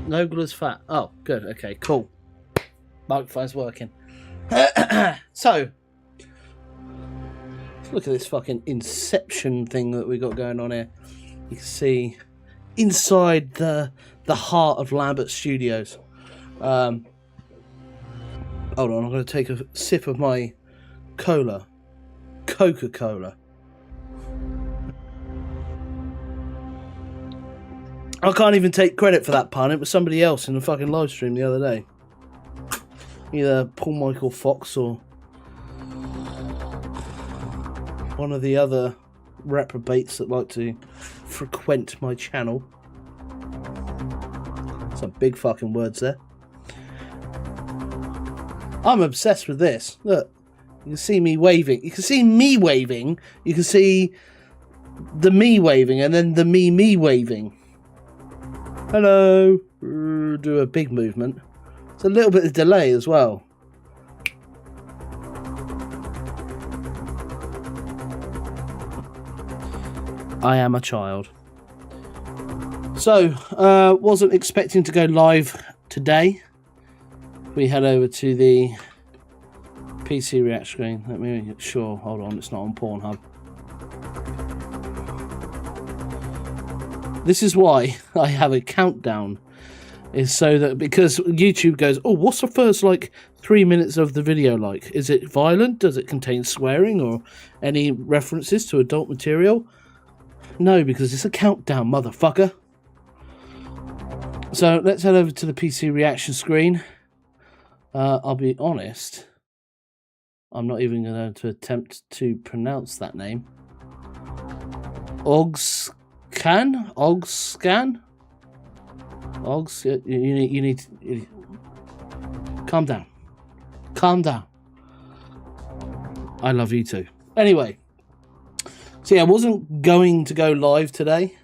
Nogler's fat. Oh, good. Okay, cool. Microphone's working. So, look at this fucking Inception thing that we got going on here. You can see inside the heart of Lambert Studios. Hold on, I'm going to take a sip of my Coca-Cola. I can't even take credit for that pun. It was somebody else in the fucking live stream the other day. Either Paul Michael Fox or one of the other reprobates that like to frequent my channel. Some big fucking words there. I'm obsessed with this. Look, you can see me waving. You can see me waving. You can see the me waving and then the me waving. Hello. Do a big movement. It's a little bit of delay as well. I am a child. So, wasn't expecting to go live today. We head over to the PC React screen. Let me make sure. Hold on, it's not on Pornhub. This is why I have a countdown. Is so that because YouTube goes, oh, what's the first like 3 minutes of the video like? Is it violent? Does it contain swearing or any references to adult material? No, because it's a countdown, motherfucker. So let's head over to the PC reaction screen. I'll be honest, I'm not even going to attempt to pronounce that name. Ogscan? Ogs, you need to calm down. Calm down. I love you too. Anyway, so yeah, I wasn't going to go live today.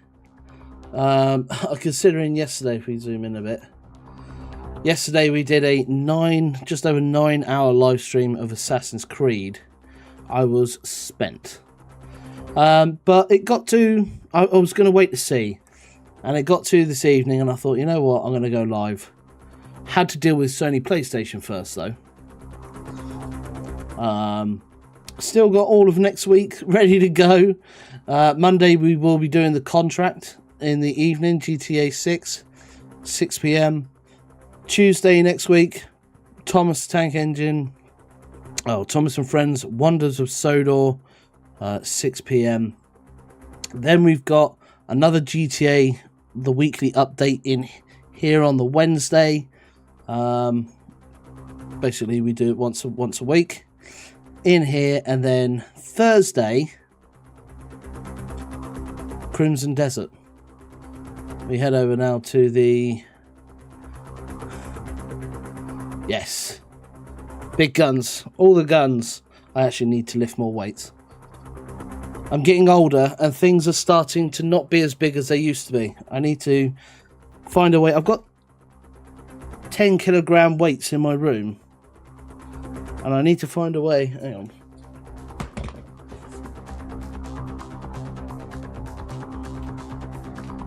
Considering yesterday, if we zoom in a bit, yesterday we did a just over 9 hour live stream of Assassin's Creed. I was spent. But it got to, I was going to wait to see. And it got to this evening and I thought, you know what, I'm going to go live. Had to deal with Sony PlayStation first though. Still got all of next week ready to go. Monday we will be doing the contract in the evening, GTA 6 PM. Tuesday next week, Thomas Tank Engine. Oh, Thomas and Friends, Wonders of Sodor, 6 PM. Then we've got another GTA, the weekly update in here on the Wednesday. Basically, we do it once a week in here, and then Thursday, Crimson Desert. We head over now to the big guns, all the guns. I actually need to lift more weights. I'm getting older and things are starting to not be as big as they used to be. I need to find a way. I've got 10 kilogram weights in my room and I need to find a way. Hang on.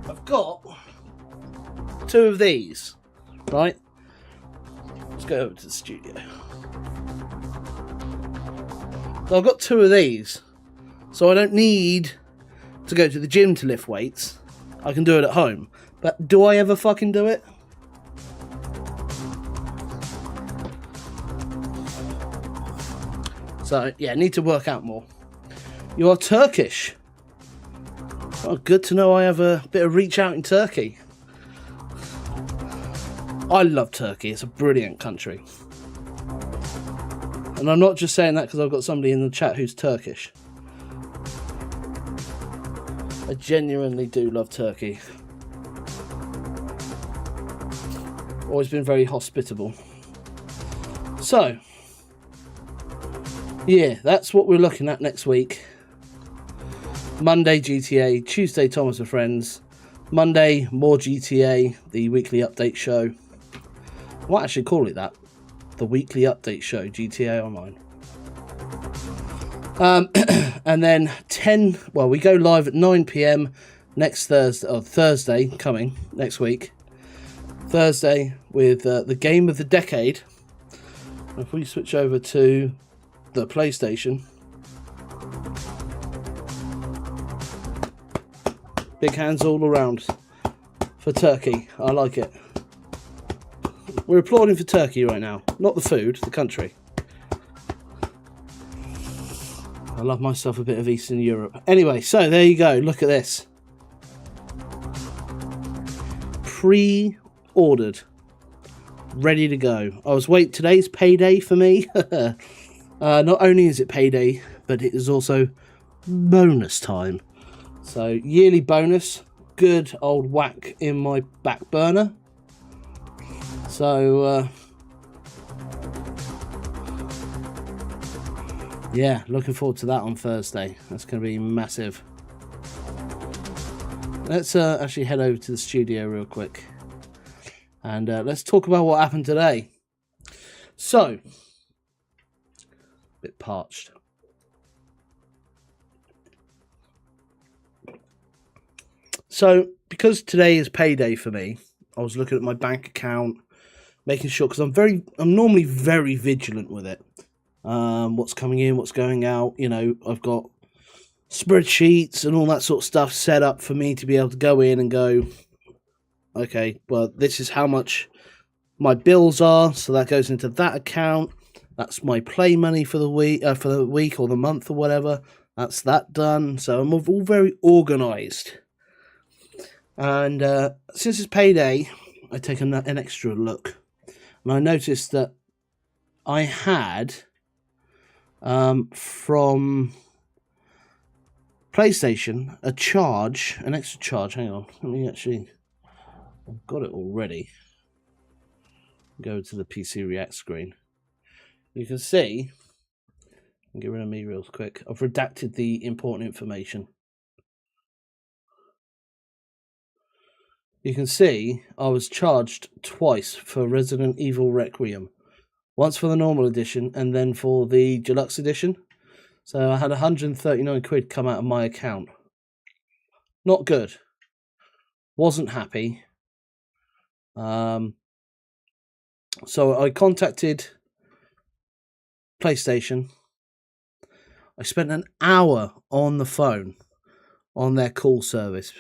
I've got 2 of these, right? Let's go over to the studio. So I've got 2 of these. So I don't need to go to the gym to lift weights. I can do it at home. But do I ever fucking do it? So, yeah, I need to work out more. You are Turkish. Oh, good to know I have a bit of reach out in Turkey. I love Turkey. It's a brilliant country. And I'm not just saying that because I've got somebody in the chat who's Turkish. I genuinely do love Turkey. Always been very hospitable. So, yeah, that's what we're looking at next week. Monday, GTA. Tuesday, Thomas and Friends. Monday, more GTA, the weekly update show. I might actually call it that. The weekly update show, GTA Online. And then we go live at 9 PM next Thursday, or Thursday coming next week. Thursday with the game of the decade. If we switch over to the PlayStation, big hands all around for Turkey. I like it. We're applauding for Turkey right now, not the food, the country. I love myself a bit of Eastern Europe. Anyway, so there you go. Look at this. Pre-ordered. Ready to go. Today's payday for me. Not only is it payday, but it is also bonus time. So, yearly bonus. Good old whack in my back burner. So, yeah, looking forward to that on Thursday. That's going to be massive. Let's actually head over to the studio real quick. And let's talk about what happened today. So, a bit parched. So, because today is payday for me, I was looking at my bank account, making sure, because I'm normally very vigilant with it. What's coming in, what's going out. You know, I've got spreadsheets and all that sort of stuff set up for me to be able to go in and go, okay, well, this is how much my bills are, so that goes into that account. That's my play money for the week or the month or whatever. That's that done. So I'm all very organised. And since it's payday, I take an extra look, and I noticed that I had from PlayStation an extra charge. Hang on, let me actually. I've got it already. Go to the PC React screen. You can see. I'll get rid of me real quick. I've redacted the important information. You can see I was charged twice for Resident Evil Requiem. Once for the normal edition and then for the deluxe edition. So I had 139 quid come out of my account. Not good. Wasn't happy. So I contacted PlayStation. I spent an hour on the phone on their call service,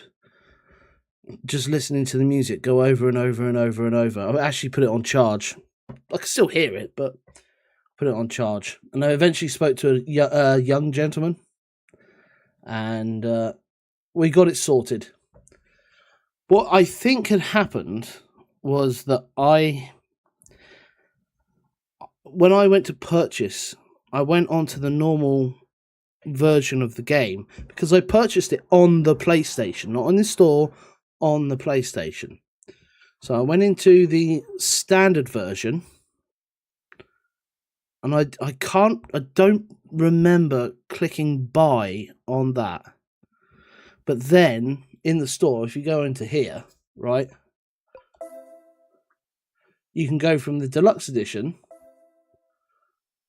just listening to the music go over and over and over and over. I actually put it on charge. I can still hear it, but put it on charge. And I eventually spoke to a young gentleman, and we got it sorted. What I think had happened was that when I went to purchase, I went onto the normal version of the game because I purchased it on the PlayStation, not on the store, on the PlayStation. So I went into the standard version, and I don't remember clicking buy on that. But then in the store, if you go into here, right, you can go from the deluxe edition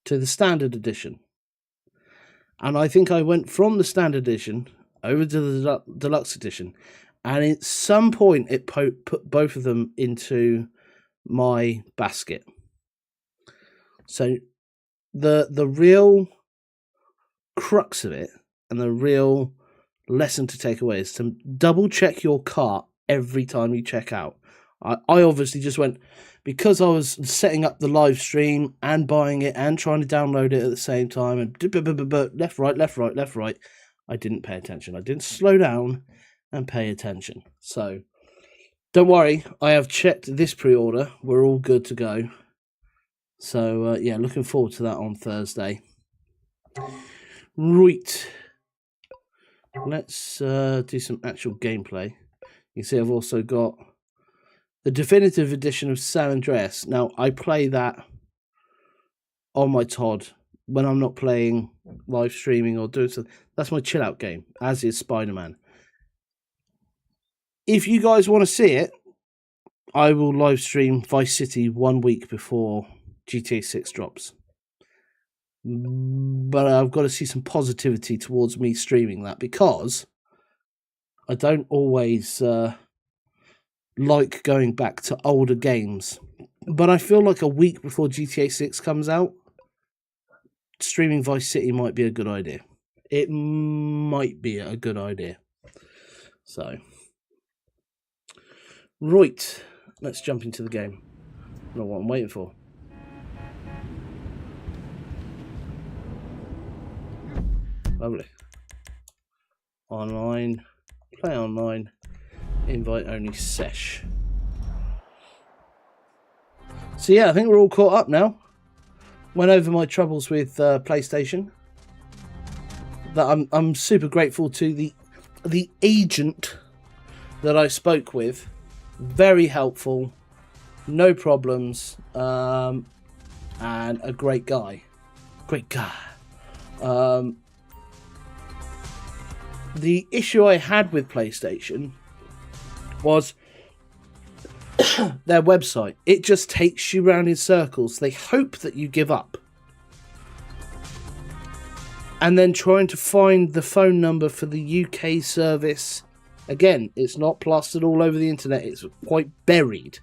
to the standard edition. And I think I went from the standard edition over to the deluxe edition, and at some point it put both of them into my basket. So the real crux of it and the real lesson to take away is to double check your cart every time you check out. I obviously just went, because I was setting up the live stream and buying it and trying to download it at the same time, and left, right. I didn't pay attention. I didn't slow down and pay attention. So don't worry, I have checked this pre-order. We're all good to go. So yeah, looking forward to that on Thursday. Right. Let's do some actual gameplay. You see I've also got the definitive edition of San Andreas. Now, I play that on my Todd when I'm not playing live streaming or doing something. That's my chill out game, as is Spider-Man. If you guys want to see it, I will live stream Vice City 1 week before GTA 6 drops. But I've got to see some positivity towards me streaming that, because I don't always like going back to older games. But I feel like a week before GTA 6 comes out, streaming Vice City might be a good idea. It might be a good idea. So, right, let's jump into the game. I know what I'm waiting for. Lovely. Online, play online, invite only sesh. So yeah, I think we're all caught up now. Went over my troubles with PlayStation. That I'm super grateful to the agent that I spoke with. Very helpful, no problems, and a great guy. Great guy. The issue I had with PlayStation was their website. It just takes you round in circles. They hope that you give up. And then trying to find the phone number for the UK service. Again, it's not plastered all over the internet. It's quite buried.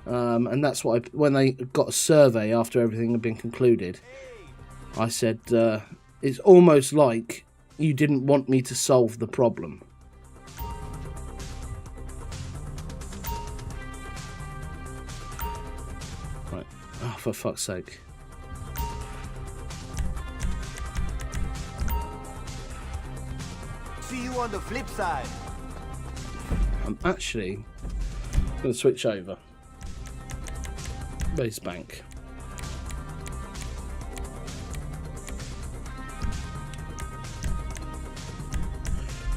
And that's what when they got a survey after everything had been concluded, I said, it's almost like you didn't want me to solve the problem. Right. Oh, for fuck's sake. See you on the flip side. I'm actually going to switch over. Base bank.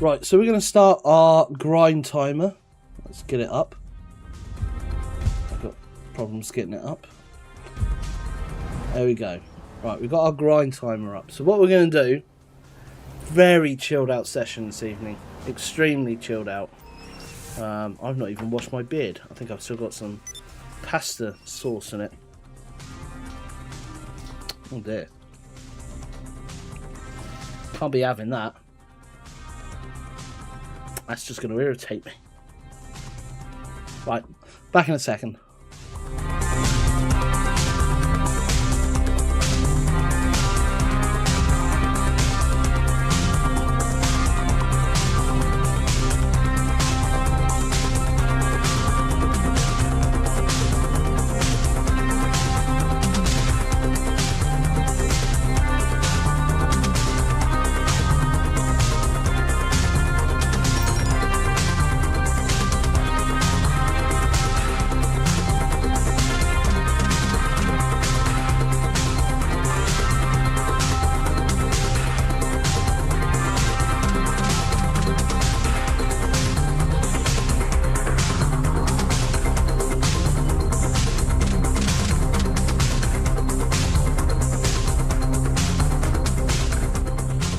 Right, so we're going to start our grind timer. Let's get it up. I've got problems getting it up. There we go. Right, we've got our grind timer up. So what we're going to do, very chilled out session this evening. Extremely chilled out. I've not even washed my beard. I think I've still got some pasta sauce in it. Oh dear. Can't be having that. That's just going to irritate me. Right, back in a second.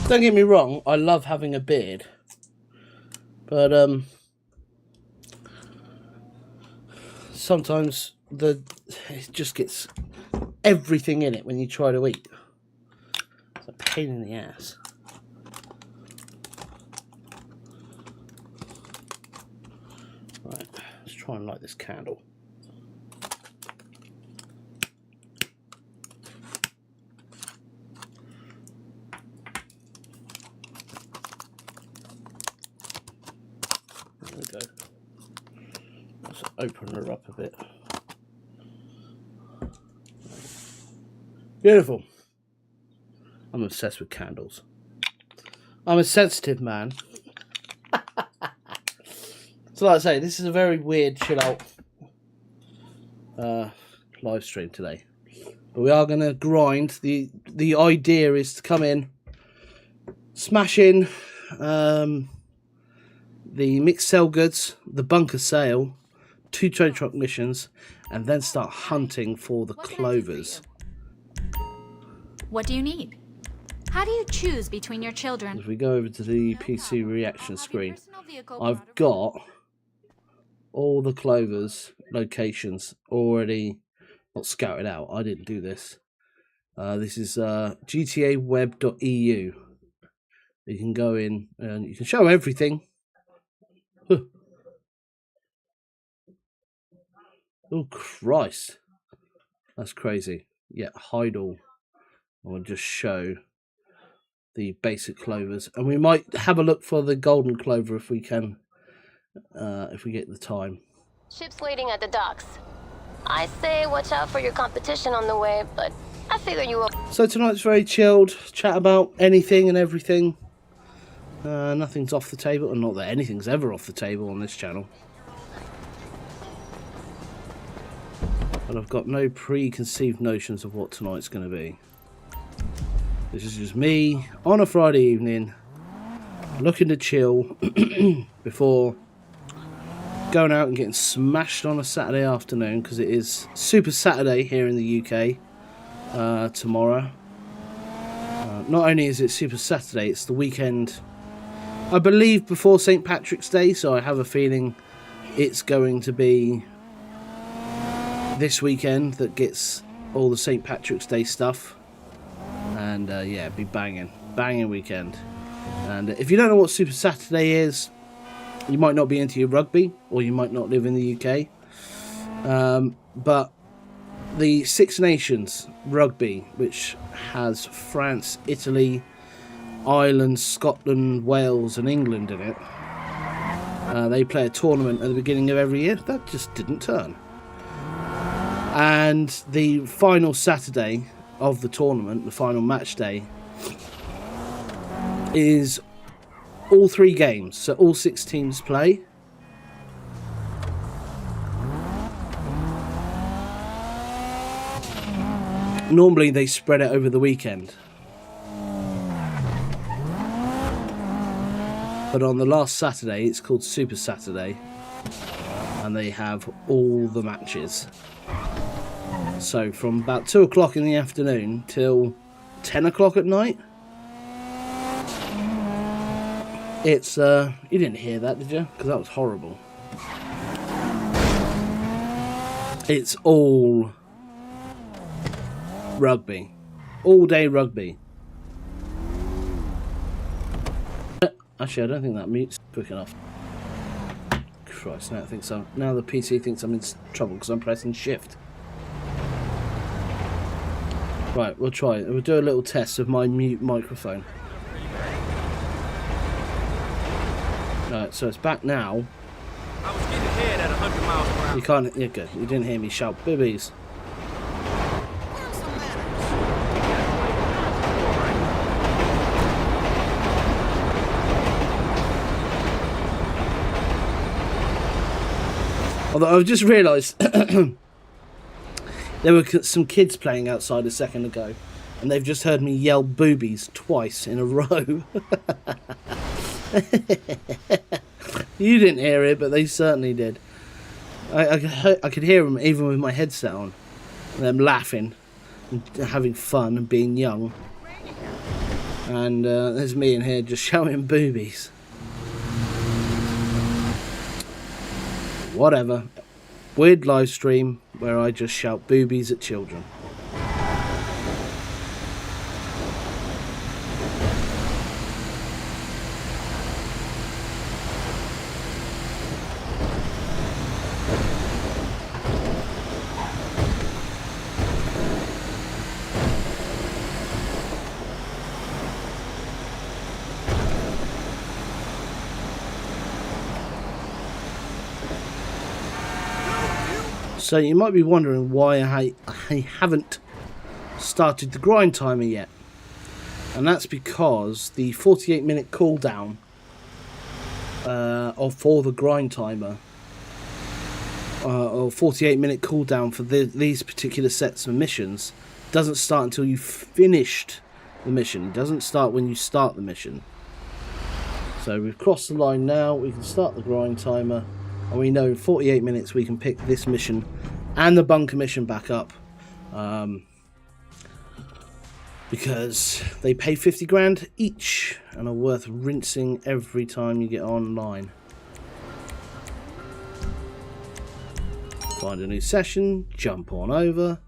Don't get me wrong, I love having a beard, but sometimes it just gets everything in it when you try to eat. It's a pain in the ass. Right, let's try and light this candle. There we go. Let's open her up a bit. Beautiful. I'm obsessed with candles. I'm a sensitive man. So like I say, this is a very weird chill out live stream today. But we are going to grind. The idea is to come in, smash in the mixed sell goods, the bunker sale, 2 trade truck missions, and then start hunting for the Clovers. What do you need? How do you choose between your children? If we go over to the PC reaction screen, I've got all the Clovers locations already not scouted out. I didn't do this. This is gtaweb.eu. You can go in and you can show everything. Oh, Christ. That's crazy. Yeah, hide all. I'll just show the basic clovers. And we might have a look for the golden clover if we can, if we get the time. Ship's waiting at the docks. I say watch out for your competition on the way, but I figure you will. So tonight's very chilled. Chat about anything and everything. Nothing's off the table. And not that anything's ever off the table on this channel. But I've got no preconceived notions of what tonight's going to be. This is just me on a Friday evening, looking to chill before going out and getting smashed on a Saturday afternoon, because it is Super Saturday here in the UK tomorrow. Not only is it Super Saturday, it's the weekend, I believe, before St. Patrick's Day, so I have a feeling it's going to be this weekend that gets all the St. Patrick's Day stuff. And yeah, be banging weekend. And if you don't know what Super Saturday is, you might not be into your rugby, or you might not live in the UK. But the Six Nations rugby, which has France, Italy, Ireland, Scotland, Wales and England in it, they play a tournament at the beginning of every year. That just didn't turn. And the final Saturday of the tournament, the final match day, is all 3 games. So all 6 teams play. Normally they spread it over the weekend. But on the last Saturday, it's called Super Saturday. And they have all the matches. So from about 2 o'clock in the afternoon till 10 o'clock at night. It's, you didn't hear that, did you? Because that was horrible. It's all rugby. All day rugby. Actually, I don't think that mute's quick enough. Christ, now I think so. Now the PC thinks I'm in trouble because I'm pressing shift. Right, we'll try it. We'll do a little test of my mute microphone. Right, so it's back now. I was getting ahead at 100 miles per hour. You can't. You're good. You didn't hear me shout bibbies. Although I've just realised there were some kids playing outside a second ago, and they've just heard me yell boobies twice in a row. You didn't hear it, but they certainly did. I could hear them even with my headset on, them laughing and having fun and being young. And there's me in here just shouting boobies. Whatever. Weird live stream where I just shout boobies at children. So you might be wondering why I haven't started the grind timer yet. And that's because the 48-minute cooldown for the grind timer, or 48-minute cooldown for these particular sets of missions, doesn't start until you've finished the mission. It doesn't start when you start the mission. So we've crossed the line now. We can start the grind timer. And we know in 48 minutes we can pick this mission and the bunker mission back up. Because they pay 50 grand each and are worth rinsing every time you get online. Find a new session, jump on over.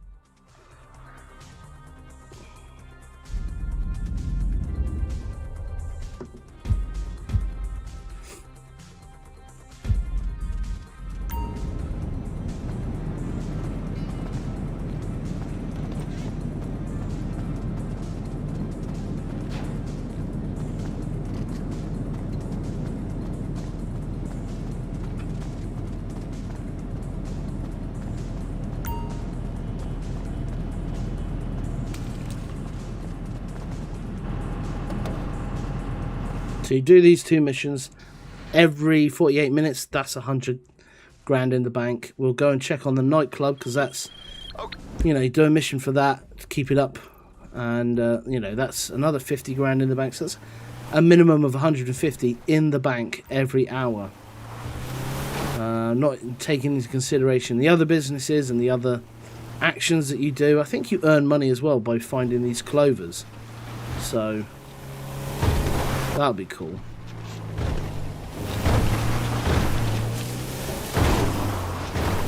So you do these 2 missions every 48 minutes. That's 100 grand in the bank. We'll go and check on the nightclub because that's, you know, you do a mission for that to keep it up, and you know, that's another 50 grand in the bank. So that's a minimum of 150 in the bank every hour. Not taking into consideration the other businesses and the other actions that you do. I think you earn money as well by finding these Clovers, so that'll be cool.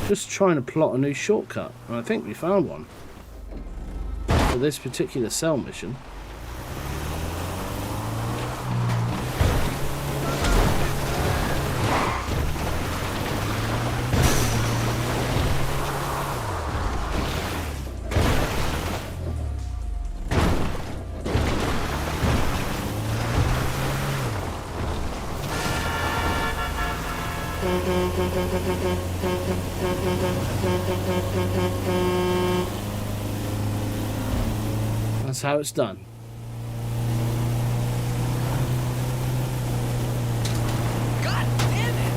Just trying to plot a new shortcut, and I think we found one for this particular cell mission. That's how it's done. God damn it!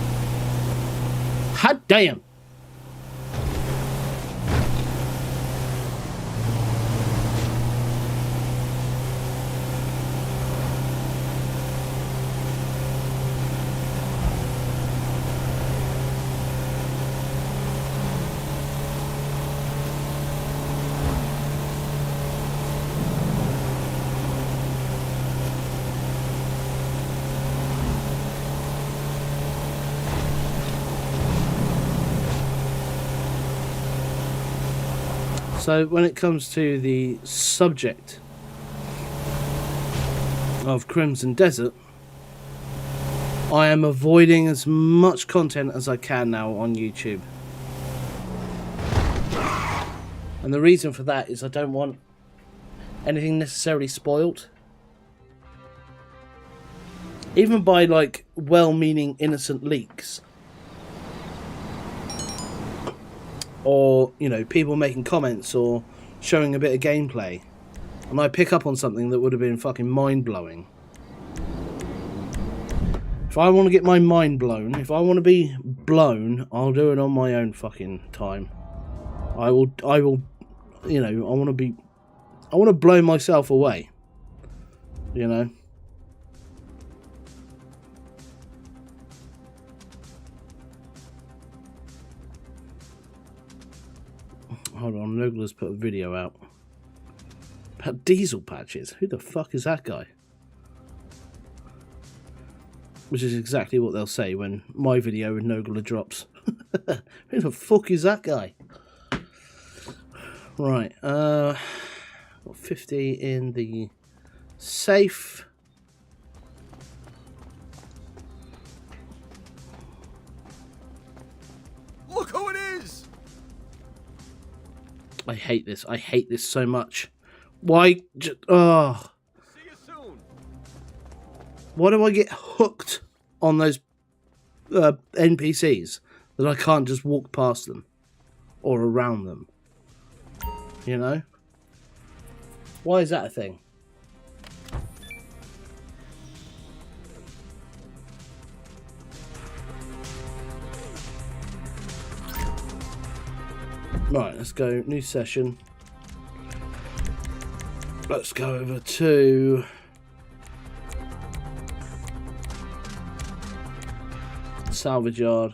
Hot damn! So when it comes to the subject of Crimson Desert, I am avoiding as much content as I can now on YouTube. And the reason for that is I don't want anything necessarily spoiled. Even by like well-meaning innocent leaks. Or, you know, people making comments or showing a bit of gameplay, and I pick up on something that would have been fucking mind-blowing. If I want to get my mind blown, if I want to be blown, I'll do it on my own fucking time. I will, you know, I want to blow myself away, you know. Hold on, Nogler's put a video out about diesel patches. Who the fuck is that guy? Which is exactly what they'll say when my video with Nogler drops. Who the fuck is that guy? Right, got 50 in the safe. Look who it is! I hate this. I hate this so much. Why? Oh. See you soon. Why do I get hooked on those NPCs that I can't just walk past them or around them? You know? Why is that a thing? Right, let's go. New session. Let's go over to salvage yard.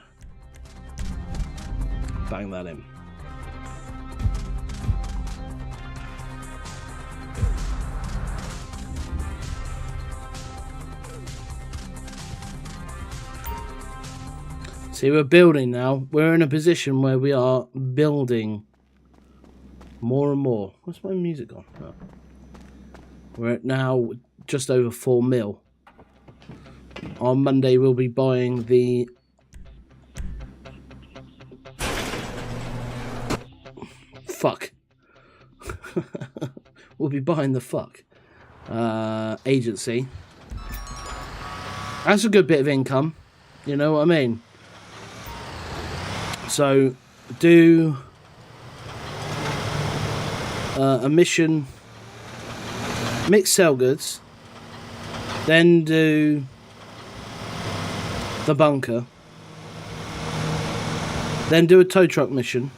Bang that in. See, we're building now. We're in a position where we are building more and more. What's my music on? Oh. We're at now just over 4 mil. On Monday we'll be buying the fuck. We'll be buying the fuck agency. That's a good bit of income. You know what I mean? So do a mission, mix sell goods, then do the bunker, then do a tow truck mission,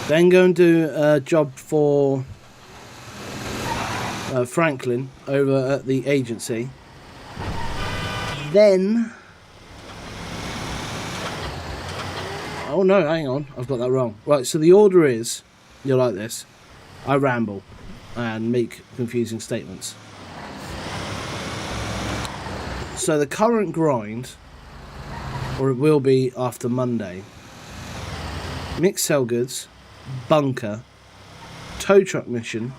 then go and do a job for Franklin over at the agency, then... Oh no, hang on, I've got that wrong. Right, so the order is, you're like this, I ramble and make confusing statements. So the current grind, or it will be after Monday, mixed sell goods, bunker, tow truck mission,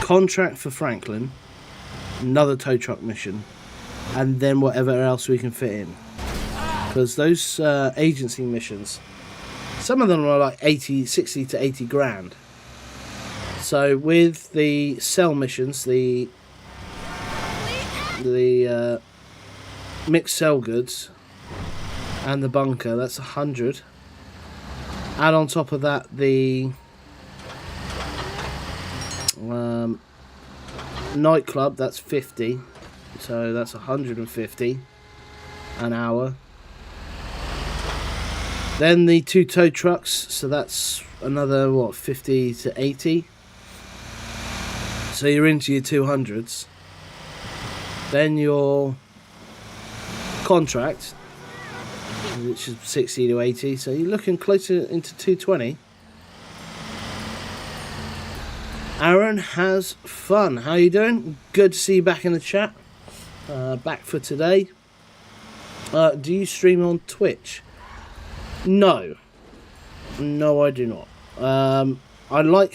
contract for Franklin, another tow truck mission, and then whatever else we can fit in. Because those agency missions, some of them are like 60 to 80 grand. So with the sell missions, the mixed sell goods and the bunker, that's 100. Add on top of that the nightclub, that's 50. So that's 150 an hour. Then the 2 tow trucks, so that's another, what, 50 to 80. So you're into your 200s. Then your contract, which is 60 to 80. So you're looking closer into 220. Aaron has fun. How you doing? Good to see you back in the chat. Back for today. Do you stream on Twitch? No, I do not. I like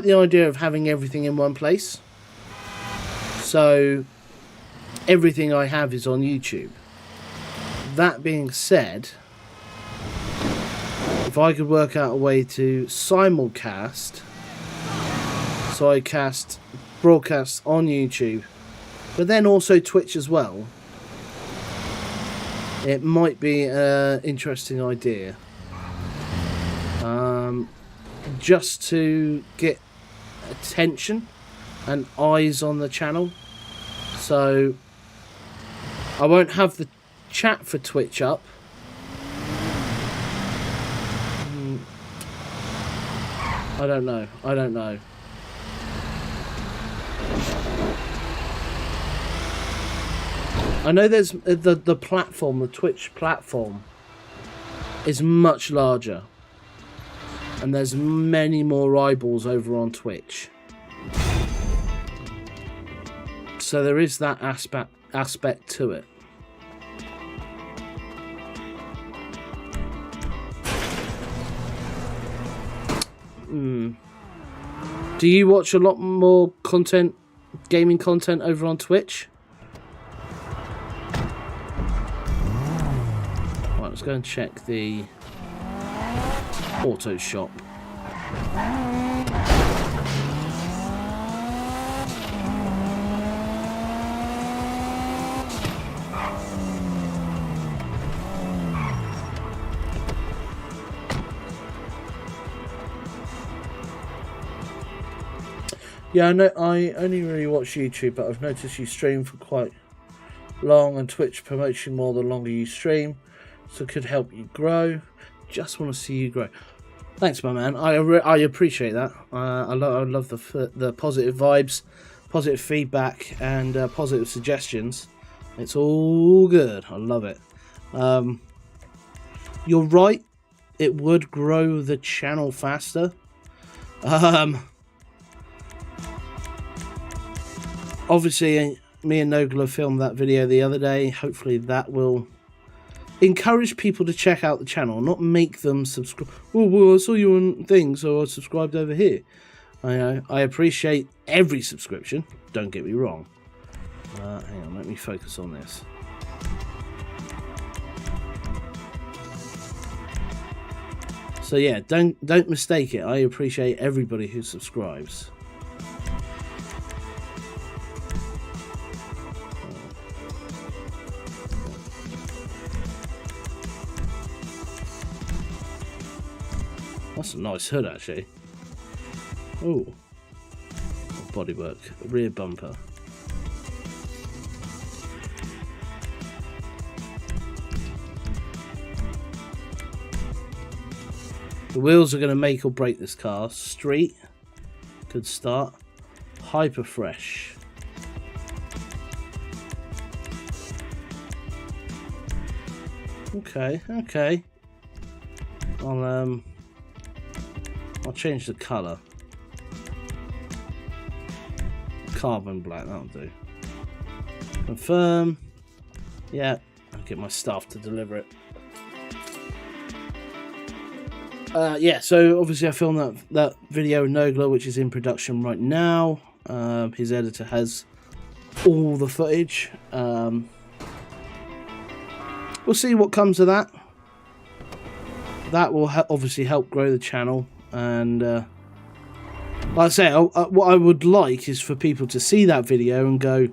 the idea of having everything in one place. So everything I have is on YouTube. That being said, if I could work out a way to simulcast, so I broadcast on YouTube, but then also Twitch as well, it might be an interesting idea. Just to get attention and eyes on the channel. So I won't have the chat for Twitch up. I don't know. I know there's the platform, the Twitch platform is much larger, and there's many more eyeballs over on Twitch. So there is that aspect to it. Do you watch a lot more content, gaming content over on Twitch? Right, let's go and check the auto shop. Yeah, I know. I only really watch YouTube, but I've noticed you stream for quite long, and Twitch promotes you more the longer you stream, so it could help you grow. Just want to see you grow. Thanks, my man. I appreciate that. I love the positive vibes, positive feedback, and positive suggestions. It's all good. I love it. You're right. It would grow the channel faster. Obviously, me and Nogla filmed that video the other day. Hopefully that will encourage people to check out the channel, not make them subscribe. Oh, well, I saw you on thing, so I subscribed over here. I appreciate every subscription, don't get me wrong. Hang on, let me focus on this. So yeah, don't mistake it. I appreciate everybody who subscribes. That's a nice hood, actually. Oh, bodywork, rear bumper. The wheels are going to make or break this car. Street. Good start. Hyper fresh. Okay. I'll change the colour. Carbon black, that'll do. Confirm. Yeah, I'll get my staff to deliver it. Yeah, so obviously I filmed that video in Nogla, which is in production right now. His editor has all the footage. We'll see what comes of that. That will obviously help grow the channel. And like I say, what I would like is for people to see that video and go,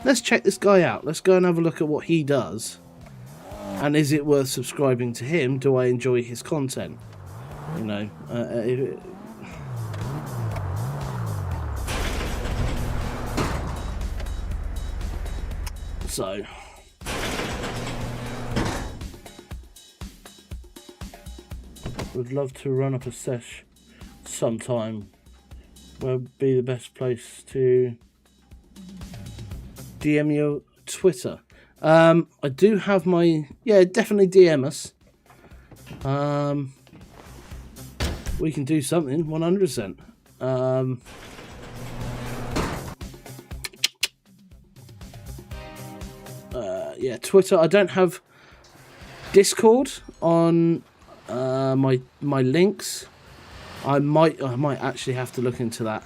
let's check this guy out. Let's go and have a look at what he does. And is it worth subscribing to him? Do I enjoy his content? You know, so would love to run up a sesh sometime. Where would be the best place to DM your Twitter? I do have my, yeah, definitely DM us. We can do something, 100%. Yeah, Twitter. I don't have Discord on my links. I might actually have to look into that,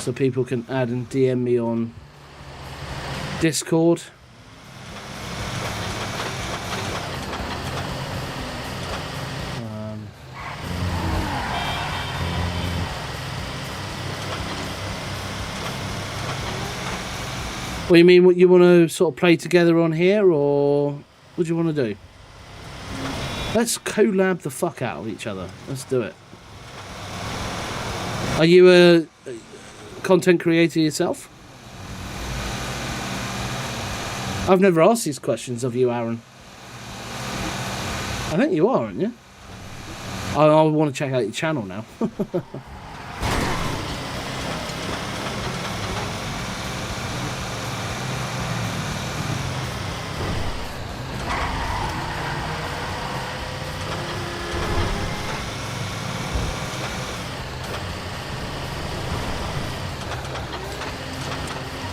so people can add and DM me on Discord. What do you mean? What you want to sort of play together on here, or what do you want to do? Let's collab the fuck out of each other. Let's do it. Are you a content creator yourself? I've never asked these questions of you, Aaron. I think you are, aren't you? I want to check out your channel now.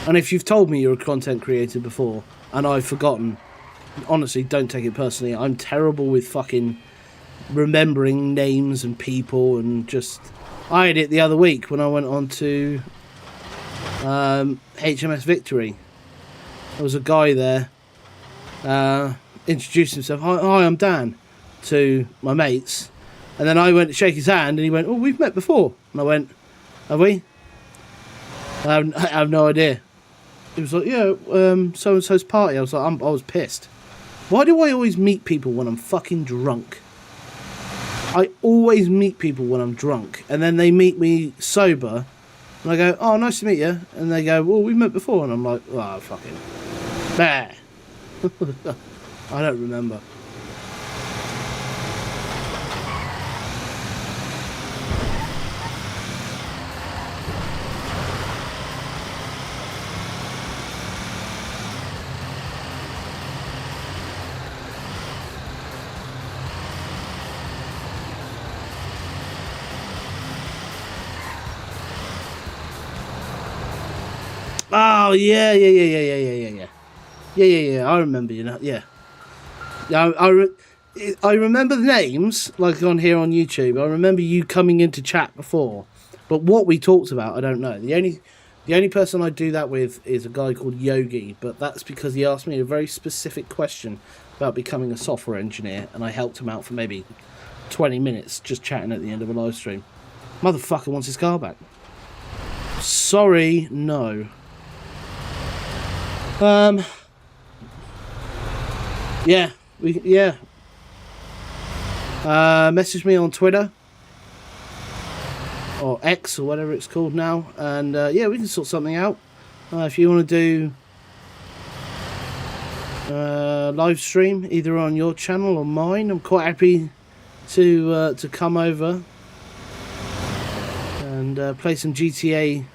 And if you've told me you're a content creator before and I've forgotten, honestly, don't take it personally. I'm terrible with fucking remembering names and people, and just... I had it the other week when I went on to HMS Victory. There was a guy there, introduced himself. Hi, I'm Dan, to my mates. And then I went to shake his hand and he went, oh, we've met before. And I went, have we? I have no idea. He was like, yeah, so-and-so's party. I was like, I was pissed. Why do I always meet people when I'm fucking drunk? I always meet people when I'm drunk. And then they meet me sober. And I go, oh, nice to meet you. And they go, well, we've met before. And I'm like, oh, fucking... Bah. I don't remember. Oh, yeah. I remember, you know, yeah. I remember the names, like on here on YouTube. I remember you coming into chat before. But what we talked about, I don't know. The only person I do that with is a guy called Yogi. But that's because he asked me a very specific question about becoming a software engineer. And I helped him out for maybe 20 minutes just chatting at the end of a live stream. Motherfucker wants his car back. Sorry, no. Yeah. Message me on Twitter or X or whatever it's called now, and yeah, we can sort something out. If you want to do live stream either on your channel or mine, I'm quite happy to come over and play some GTA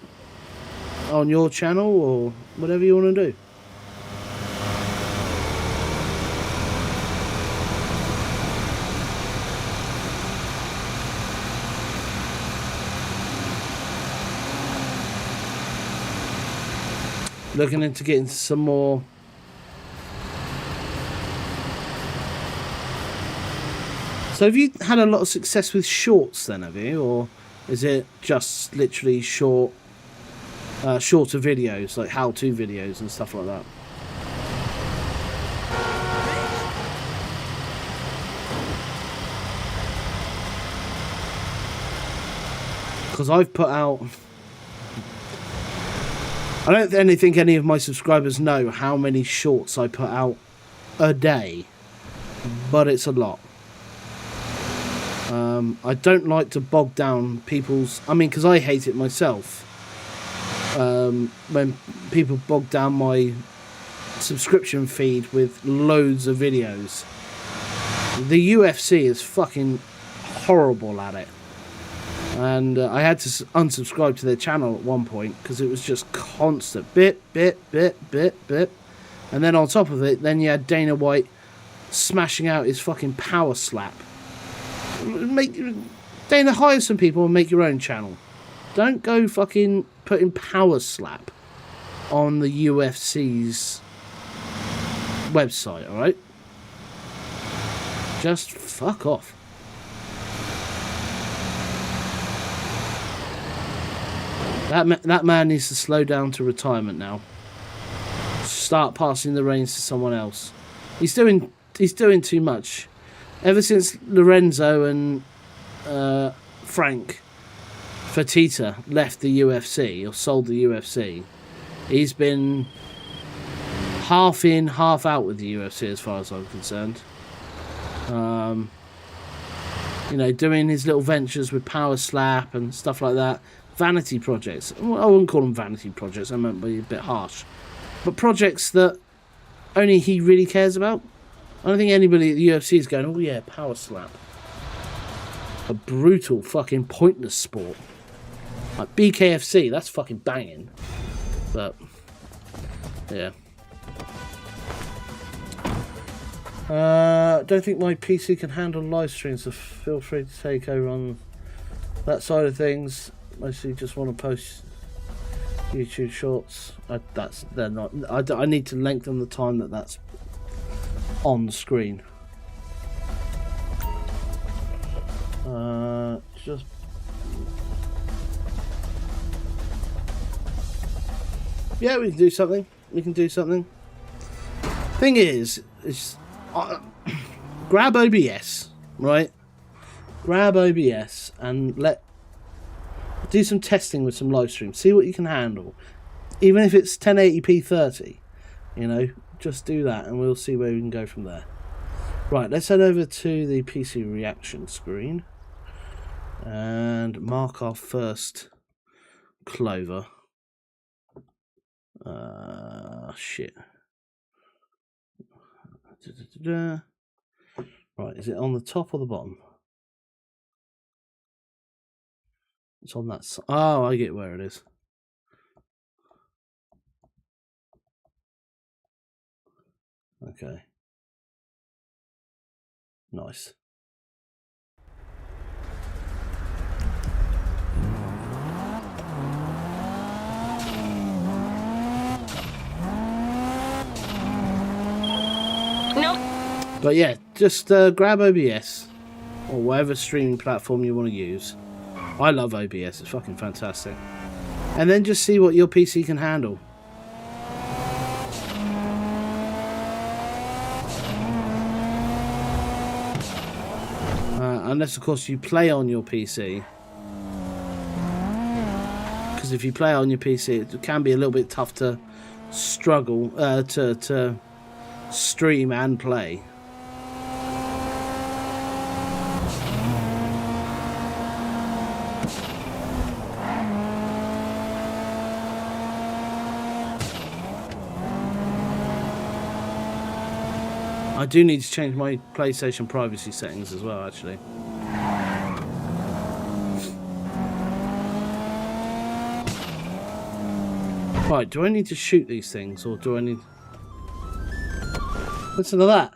on your channel or whatever you want to do. Looking into getting some more So have you had a lot of success with shorts then, have you? Or is it just literally shorter videos, like how-to videos and stuff like that? Because I've put out... I don't think any of my subscribers know how many shorts I put out a day, but it's a lot. I don't like to bog down people's... I mean, because I hate it myself. When people bog down my subscription feed with loads of videos. The UFC is fucking horrible at it. And I had to unsubscribe to their channel at one point because it was just constant bit. And then on top of it, then you had Dana White smashing out his fucking power slap. Dana, hire some people and make your own channel. Don't go fucking putting power slap on the UFC's website, alright? Just fuck off. That man needs to slow down to retirement now. Start passing the reins to someone else. He's doing too much. Ever since Lorenzo and Frank Fertitta left the UFC or sold the UFC, he's been half in, half out with the UFC as far as I'm concerned. You know, doing his little ventures with Power Slap and stuff like that. Vanity projects. Well, I wouldn't call them vanity projects, I might be a bit harsh. But projects that only he really cares about. I don't think anybody at the UFC is going, oh yeah, Power Slap. A brutal fucking pointless sport. Like BKFC, that's fucking banging. But, yeah. Don't think my PC can handle live streams, so feel free to take over on that side of things. Mostly just want to post YouTube shorts. They're not. I need to lengthen the time that's on the screen. Just yeah, we can do something. We can do something. Thing is grab OBS, right? Grab OBS and do some testing with some live streams. See what you can handle. Even if it's 1080p 30, you know, just do that and we'll see where we can go from there. Right, let's head over to the PC reaction screen and mark our first Clover. Shit. Right, is it on the top or the bottom? It's on that side. Oh, I get where it is. Okay. Nice. Nope. But yeah, just grab OBS or whatever streaming platform you want to use. I love OBS, it's fucking fantastic. And then just see what your PC can handle. Unless, of course, you play on your PC. Because if you play on your PC, it can be a little bit tough to struggle to stream and play. I do need to change my PlayStation privacy settings as well, actually. Right, do I need to shoot these things, or do I need... Listen to that.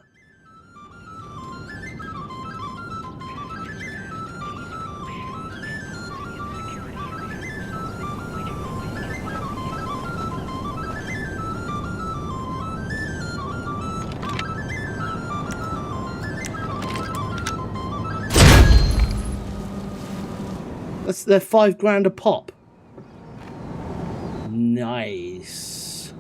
They're $5 a pop. Nice.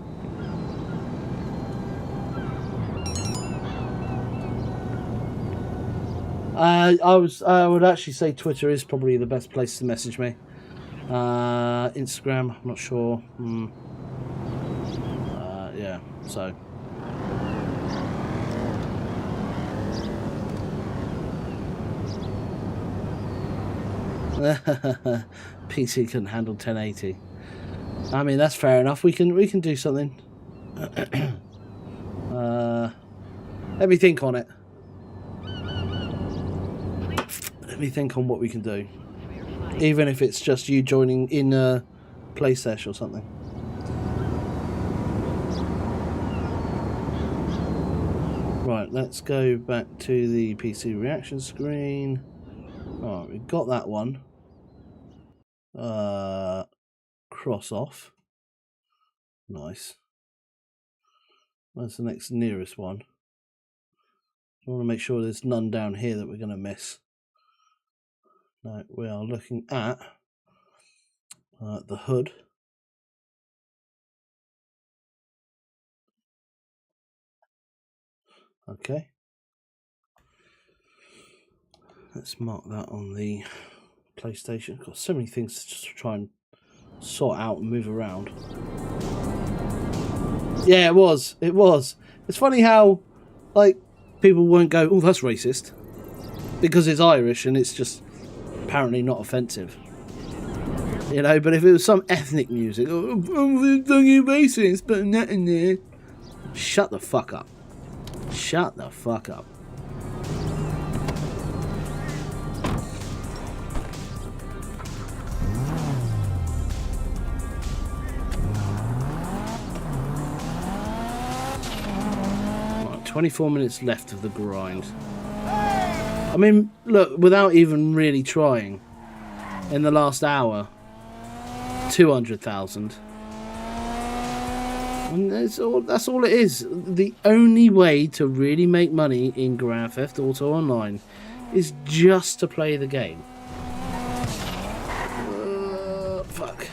I would actually say Twitter is probably the best place to message me. Instagram, I'm not sure. Yeah, so. PC couldn't handle 1080. I mean, that's fair enough. We can do something. Let me think on it. Let me think on what we can do. Even if it's just you joining in a PlayStation or something. Right, let's go back to the PC reaction screen. Alright, we've got that one. Cross off. Nice. Where's the next nearest one? I want to make sure there's none down here that we're going to miss. No, we are looking at the hood. Okay. Let's mark that on the PlayStation. Got so many things to just try and sort out and move around. Yeah, it was. It was. It's funny how, like, people won't go, oh, that's racist. Because it's Irish and it's just apparently not offensive. You know, but if it was some ethnic music, oh, you're racist, putting that in there. Shut the fuck up. Shut the fuck up. Right, 24 minutes left of the grind. I mean, look, without even really trying, in the last hour, 200,000. And that's all it is. The only way to really make money in Grand Theft Auto Online is just to play the game. Fuck.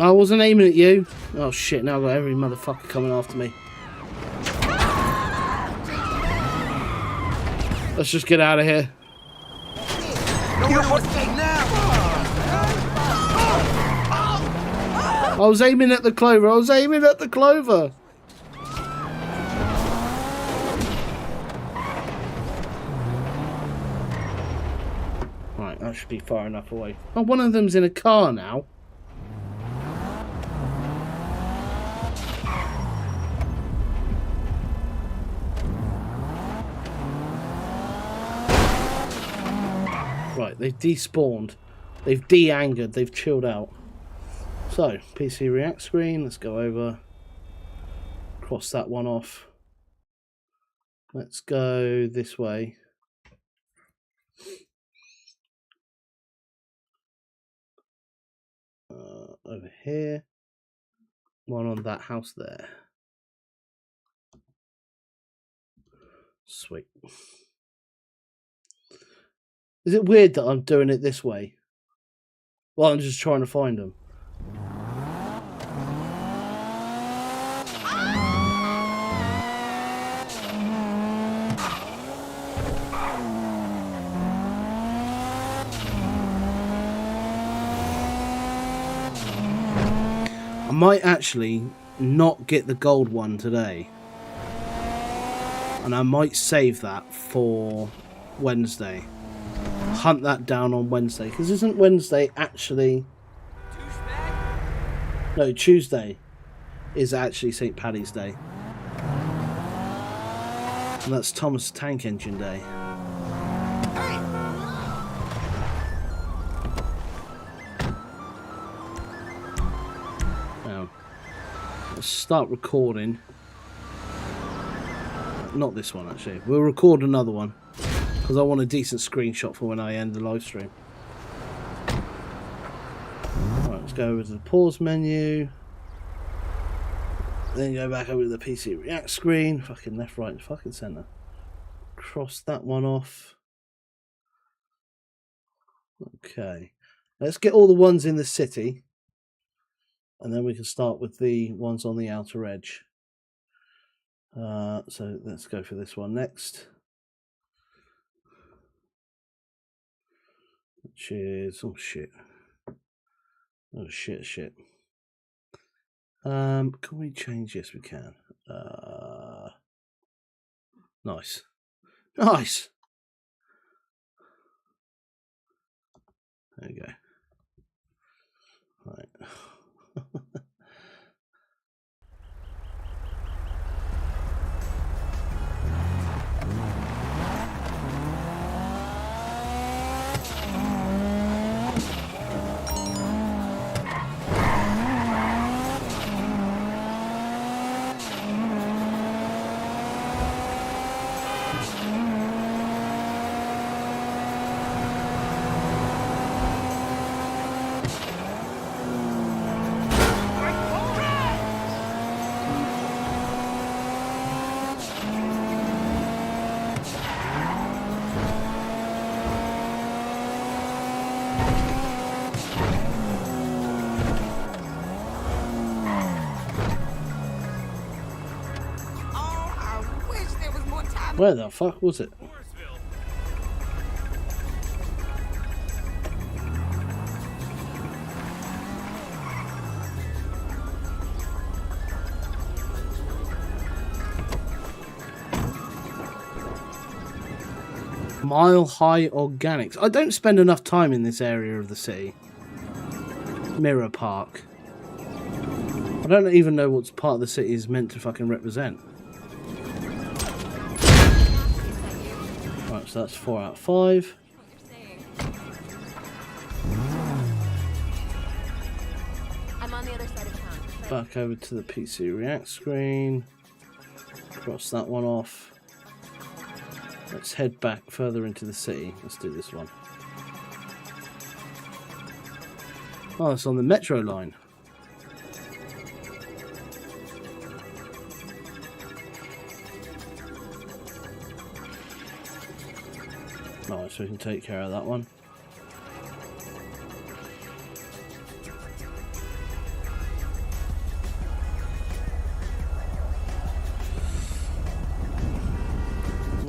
I wasn't aiming at you. Oh shit, now I've got every motherfucker coming after me. Let's just get out of here. I was aiming at the Clover. I was aiming at the Clover. Right, that should be far enough away. Oh, one of them's in a car now. Right, they've despawned, they've de-angered, they've chilled out. So, PC React screen, let's go over, cross that one off. Let's go this way. Over here. One on that house there. Sweet. Is it weird that I'm doing it this way? Well, I'm just trying to find them. I might actually not get the gold one today. And I might save that for Wednesday. Hunt that down on Wednesday. Because isn't Wednesday actually... No, Tuesday is actually St. Paddy's Day. And that's Thomas Tank Engine Day. Now, let's start recording. Not this one, actually. We'll record another one. Because I want a decent screenshot for when I end the live stream. Alright, let's go over to the pause menu. Then go back over to the PC React screen. Fucking left, right, and fucking centre. Cross that one off. Okay. Let's get all the ones in the city. And then we can start with the ones on the outer edge. So let's go for this one next. Which is... Oh, shit. Oh, shit. Can we change? Yes, we can. Nice. Nice! There you go. Right. Where the fuck was it? Mile High Organics. I don't spend enough time in this area of the city. Mirror Park. I don't even know what part of the city is meant to fucking represent. Right, so that's 4 out of 5. I'm on the other side of town. Back over to the PC React screen. Cross that one off. Let's head back further into the city. Let's do this one. Oh, it's on the metro line. Alright, so we can take care of that one.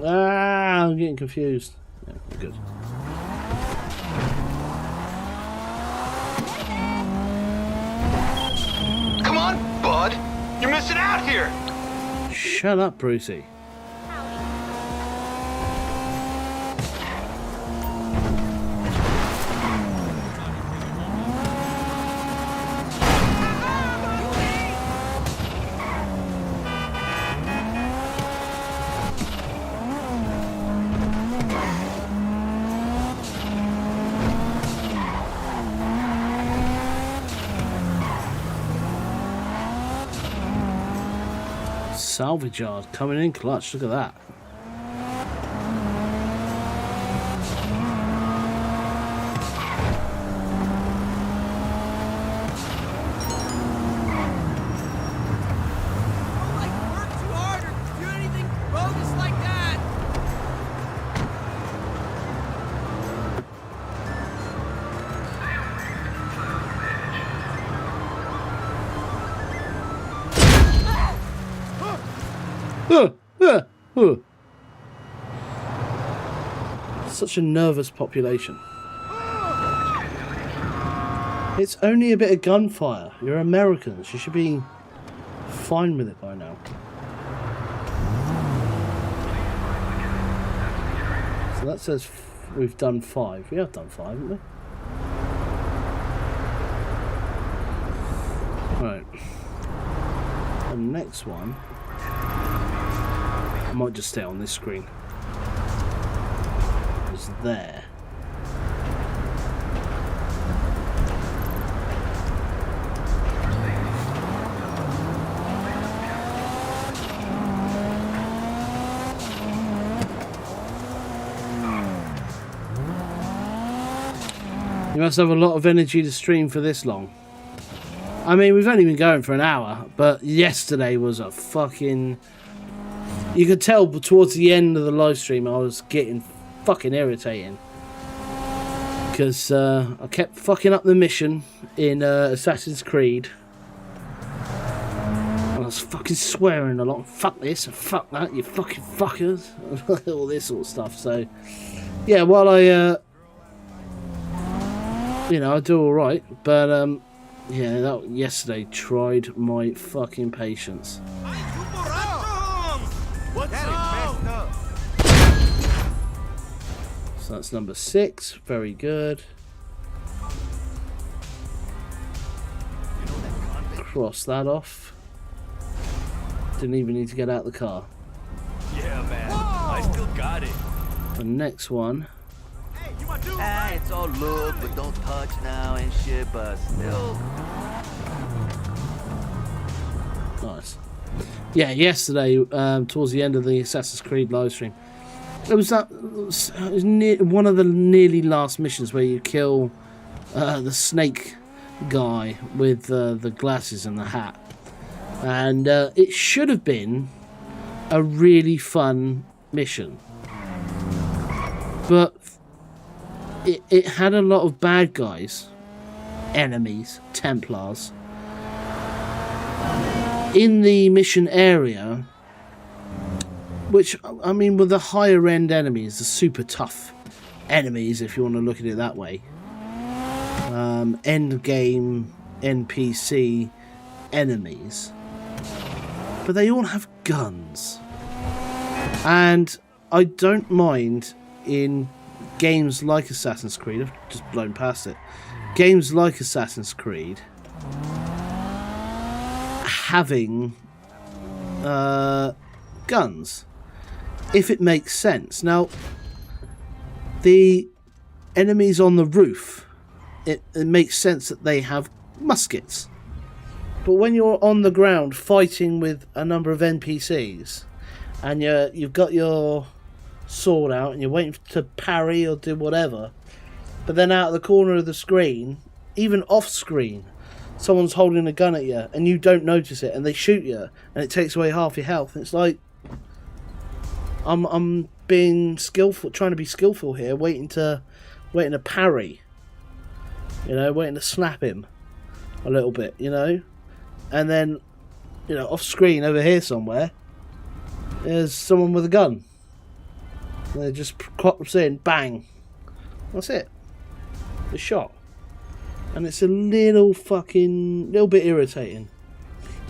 Ah, I'm getting confused. Yeah, good. Come on, bud. You're missing out here. Shut up, Brucey. Salvage yard coming in clutch. Look at that. Such a nervous population. It's only a bit of gunfire. You're Americans. You should be fine with it by now. So that says we've done 5. We have done 5, haven't we? Right. The next one, I might just stay on this screen. Is there. You must have a lot of energy to stream for this long. I mean, we've only been going for an hour, but yesterday was a fucking... You could tell towards the end of the live stream I was getting fucking irritating. Because I kept fucking up the mission in Assassin's Creed. And I was fucking swearing a lot. Fuck this and fuck that, you fucking fuckers. All this sort of stuff. So, yeah, while I... you know, I do alright, but yeah, that yesterday tried my fucking patience. So that's number 6, very good. Cross that off. Didn't even need to get out of the car. Yeah, man, I still got it. The next one. It's all look, but don't touch now and shit, but still. Nice. Yeah, yesterday, towards the end of the Assassin's Creed live stream, it was one of the nearly last missions where you kill the snake guy with the glasses and the hat. And it should have been a really fun mission. But it had a lot of bad guys, enemies, Templars, in the mission area, which, I mean, were the higher end enemies, the super tough enemies, if you want to look at it that way. End game NPC enemies. But they all have guns. And I don't mind in games like Assassin's Creed, I've just blown past it, games like Assassin's Creed having guns, if it makes sense. Now, the enemies on the roof, it makes sense that they have muskets. But when you're on the ground fighting with a number of NPCs, and you've got your sword out and you're waiting to parry or do whatever, but then out of the corner of the screen, even off screen, someone's holding a gun at you and you don't notice it and they shoot you and it takes away half your health. It's like, I'm being skillful, trying to be skillful here, waiting to parry, you know, waiting to slap him a little bit, you know, and then, you know, off screen over here somewhere there's someone with a gun. They just pops in, bang. That's it. The shot. And it's a little bit irritating.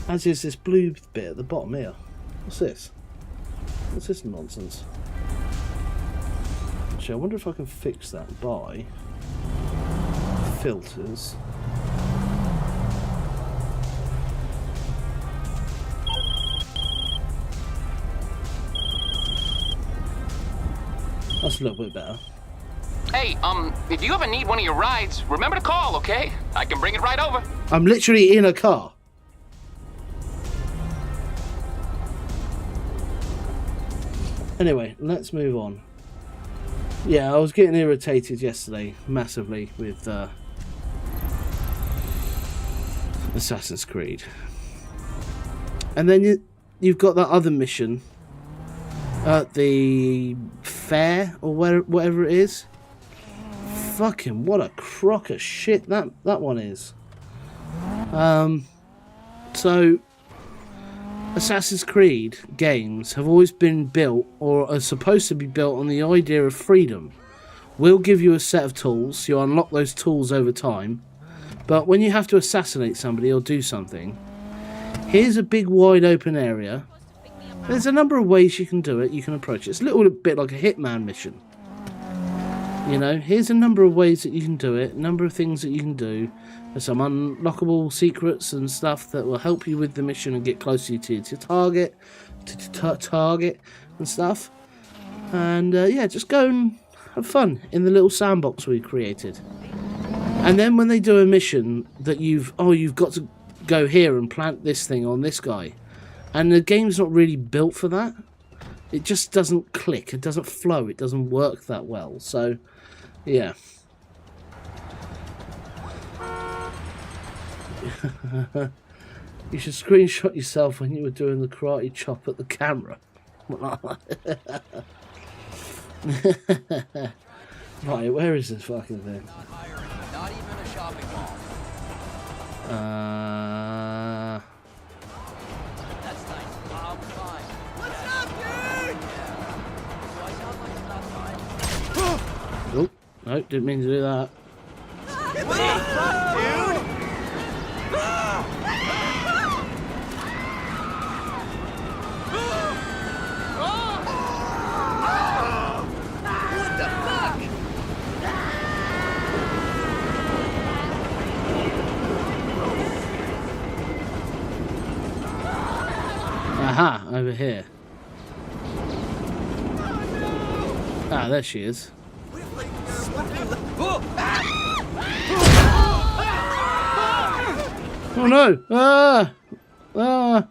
As is this blue bit at the bottom here. What's this? What's this nonsense? Actually, I wonder if I can fix that by filters. That's a little bit better. Hey, if you ever need one of your rides, remember to call, okay? I can bring it right over. I'm literally in a car. Anyway, let's move on. Yeah, I was getting irritated yesterday, massively, with Assassin's Creed. And then you've got that other mission at the fair, or whatever it is. Fucking what a crock of shit that one is. So Assassin's Creed games have always been built, or are supposed to be built, on the idea of freedom. We'll give you a set of tools, you unlock those tools over time, but when you have to assassinate somebody or do something, here's a big wide open area. There's a number of ways you can do it, you can approach it. It's a little bit like a Hitman mission. You know, here's a number of ways that you can do it, a number of things that you can do. There's some unlockable secrets and stuff that will help you with the mission and get closer to your target, target and stuff. And yeah, just go and have fun in the little sandbox we created. And then when they do a mission that you've got to go here and plant this thing on this guy, and the game's not really built for that, it just doesn't click, it doesn't flow, it doesn't work that well. So yeah. You should screenshot yourself when you were doing the karate chop at the camera. Right, where is this fucking thing? Not even a shopping mall. That's nice. I'm fine. What's up, dude? Do I sound like a fine? Oh, no, didn't mean to do that. What's up, dude? What the fuck? Aha, over here. Ah, there she is. Oh no! Ah! Ah!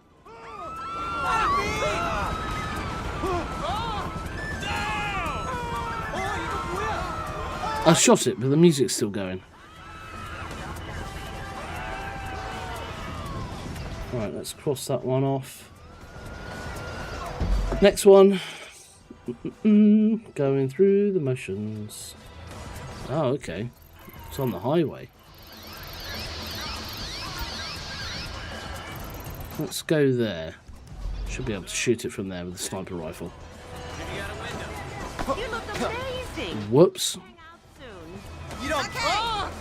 I shot it, but the music's still going. Right, let's cross that one off. Next one. Going through the motions. Oh, okay. It's on the highway. Let's go there. Should be able to shoot it from there with a sniper rifle. You look amazing. Whoops. Hang out soon. You don't. Oh!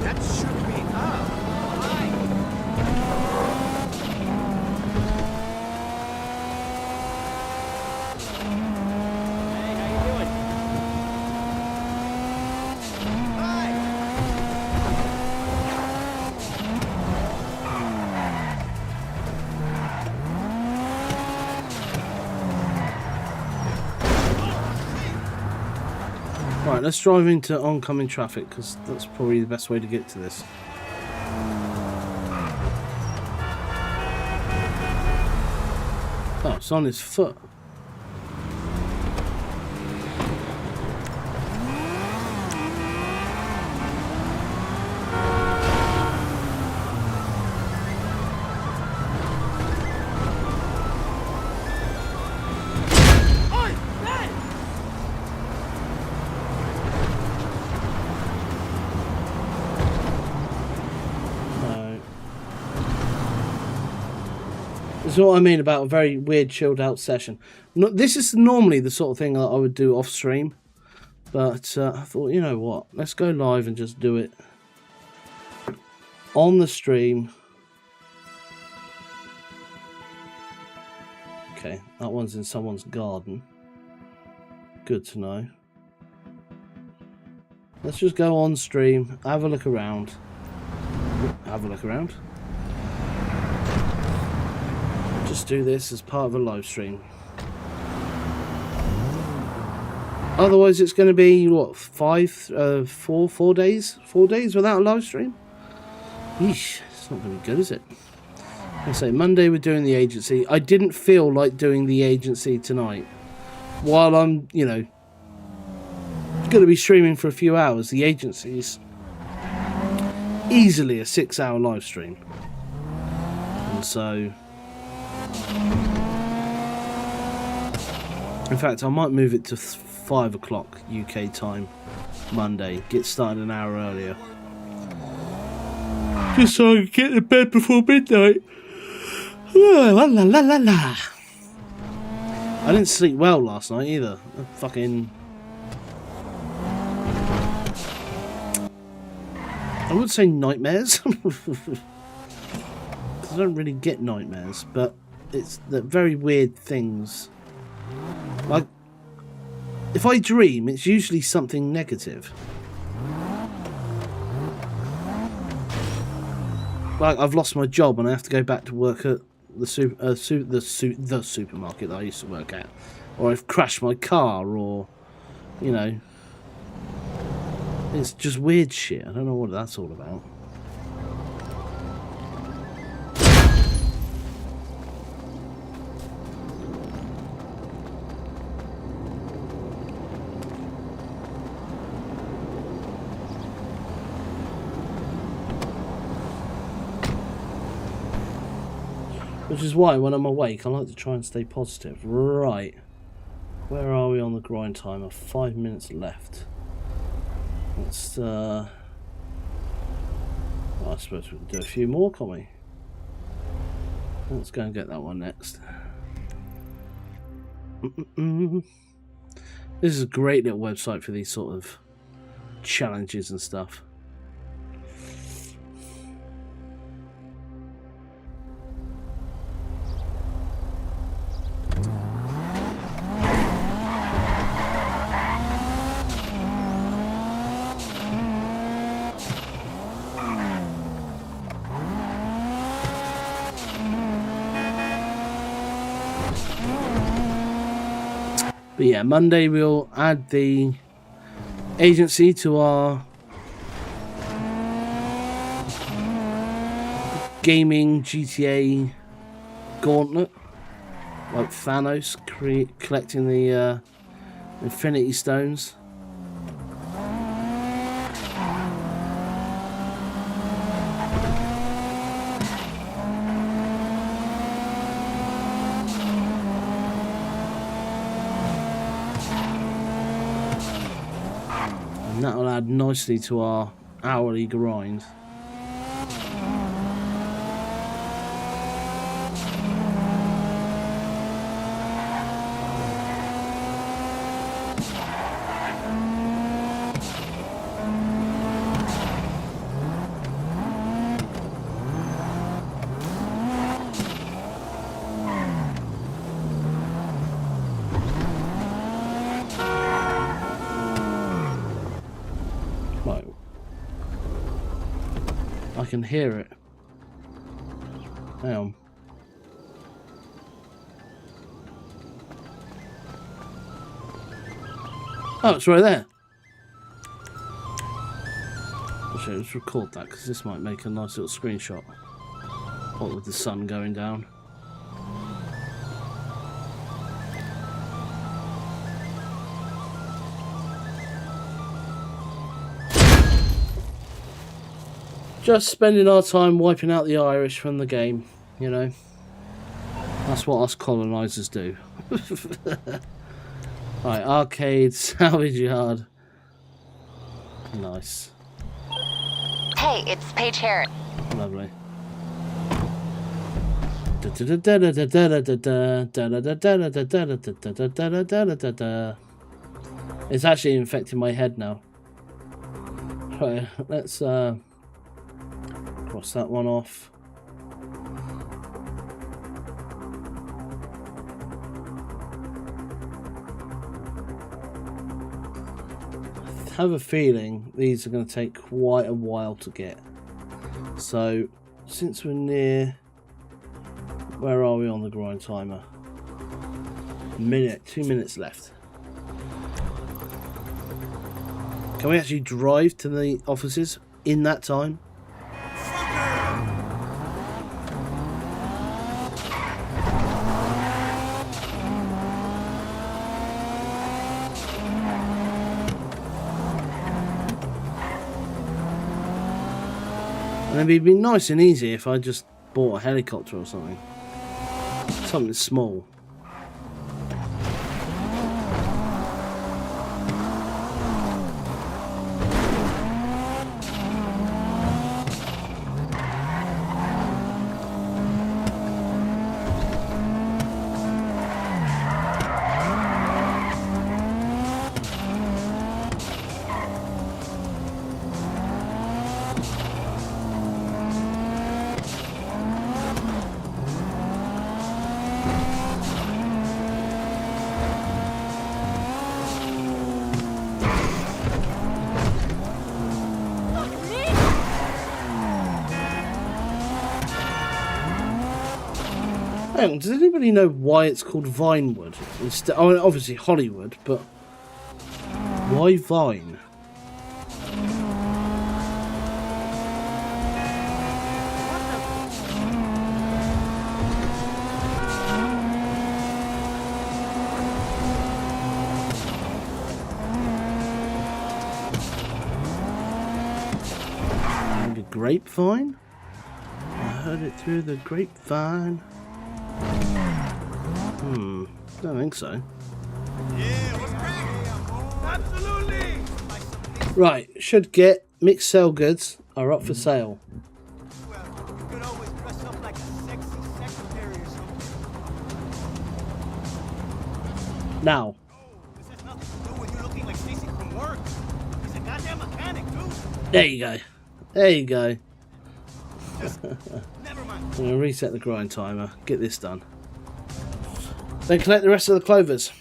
That shook me up. Right, let's drive into oncoming traffic, because that's probably the best way to get to this. Oh, it's on his foot. This is what I mean about a very weird chilled out session. This is normally the sort of thing that I would do off stream, but I thought, you know what, let's go live and just do it on the stream. Okay, that one's in someone's garden. Good to know. Let's just go on stream, have a look around. Have a look around. Just do this as part of a live stream. Otherwise, it's going to be what, 4 days? 4 days without a live stream? Yeesh, it's not going to be good, is it? I say Monday we're doing the agency. I didn't feel like doing the agency tonight. While I'm, you know, going to be streaming for a few hours, the agency's easily a 6-hour live stream. And so, in fact, I might move it to 5 o'clock UK time Monday. Get started an hour earlier. Just so I can get to bed before midnight. La, la, la, la, la. I didn't sleep well last night either. Fucking... I wouldn't say nightmares. I don't really get nightmares, but it's the very weird things. Like, if I dream, it's usually something negative. Like, I've lost my job and I have to go back to work at the supermarket that I used to work at, or I've crashed my car, or you know, it's just weird shit. I don't know what that's all about. Which is why when I'm awake I like to try and stay positive. Right. Where are we on the grind timer? 5 minutes left. Let's I suppose we can do a few more, can't we? Let's go and get that one next. This is a great little website for these sort of challenges and stuff. But yeah, Monday we'll add the agency to our gaming GTA gauntlet, like Thanos collecting the Infinity Stones. And that'll add nicely to our hourly grind. I can hear it. Hang on. Oh, it's right there. Actually, let's record that because this might make a nice little screenshot. What with the sun going down. Just spending our time wiping out the Irish from the game, you know. That's what us colonisers do. Right, arcade, salvage yard. Nice. Hey, it's Paige Harris. Lovely. It's actually infecting my head now. Right, let's cross that one off. I have a feeling these are going to take quite a while to get. So, since we're near... Where are we on the grind timer? 2 minutes left. Can we actually drive to the offices in that time? And it'd be nice and easy if I just bought a helicopter or something. Something small. Hang on, does anybody know why it's called Vinewood? Instead, I mean, obviously Hollywood, but why Vine? Maybe grapevine? I heard it through the grapevine. Don't think so. Yeah, what's cracking? Absolutely. Right, should get mixed sell goods are up for sale. Well, you could always dress up like a sexy secretary or something. Now, This has nothing to do with you looking like Stacy from work. He's a goddamn mechanic, dude. there you go. There you go. Never mind. I'm going to reset the grind timer. Get this done. Then collect the rest of the clovers.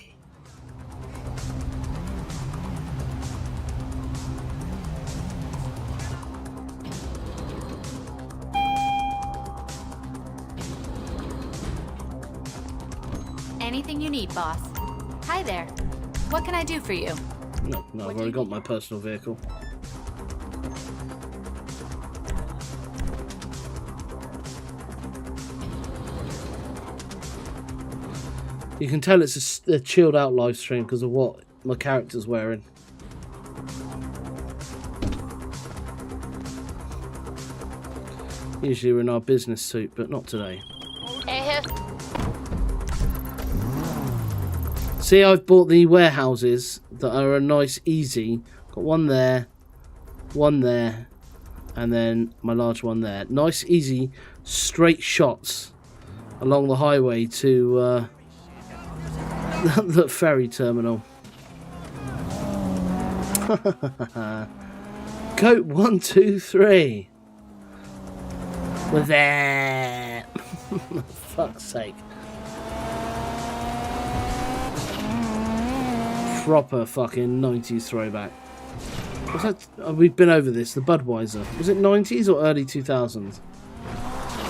Anything you need, boss. Hi there. What can I do for you? No, I've already got my personal vehicle. You can tell it's a chilled out live stream because of what my character's wearing. Usually we're in our business suit, but not today. Hey, See, I've bought the warehouses that are a nice, easy. Got one there, and then my large one there. Nice, easy, straight shots along the highway to the ferry terminal. Coat 1, 2, 3. We're there. For fuck's sake. Proper fucking 90s throwback. What's that? Oh, we've been over this. The Budweiser. Was it 90s or early 2000s?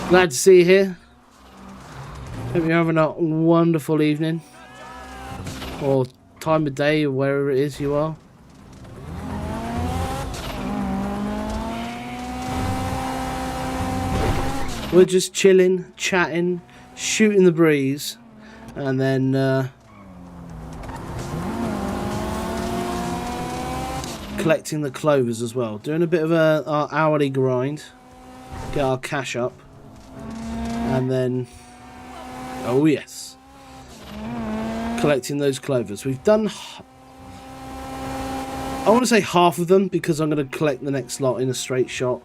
Glad to see you here. Hope you're having a wonderful evening. Or time of day, or wherever it is you are. We're just chilling, chatting, shooting the breeze, and then collecting the clovers as well. Doing a bit of our hourly grind, get our cash up, and then, oh yes, collecting those clovers. We've done, I want to say half of them because I'm going to collect the next lot in a straight shot.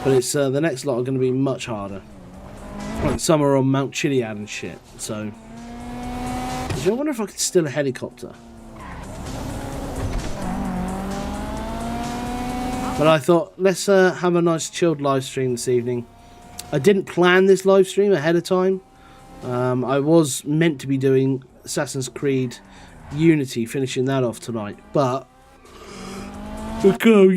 But it's the next lot are going to be much harder. Like some are on Mount Chiliad and shit. So, I wonder if I could steal a helicopter. But I thought, let's have a nice chilled live stream this evening. I didn't plan this live stream ahead of time. I was meant to be doing Assassin's Creed Unity, finishing that off tonight, but you gotta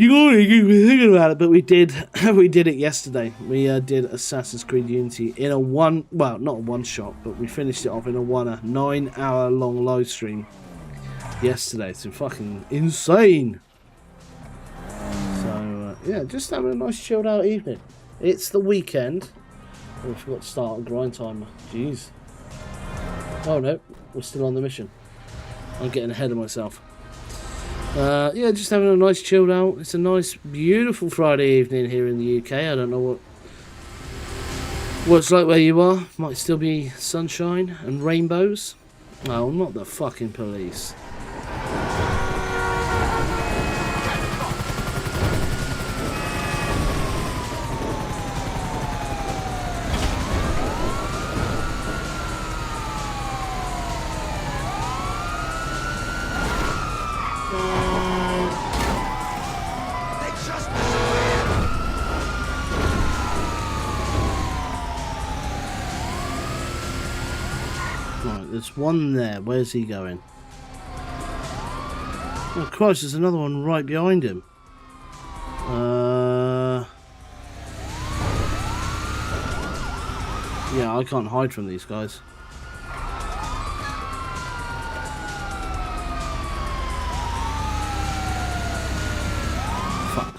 keep thinking about it. But we did it yesterday. We did Assassin's Creed Unity in a not a one shot, but we finished it off in a 9-hour long live stream yesterday. It's fucking insane. So yeah, just having a nice chilled out evening. It's the weekend. Oh, I forgot to start a grind timer. Jeez. Oh no, we're still on the mission. I'm getting ahead of myself. Yeah, just having a nice chilled out. It's a nice, beautiful Friday evening here in the UK. I don't know what it's like where you are. Might still be sunshine and rainbows. Oh, not the fucking police. There's one there. Where's he going? Oh Christ, there's another one right behind him. Yeah, I can't hide from these guys. Fuck.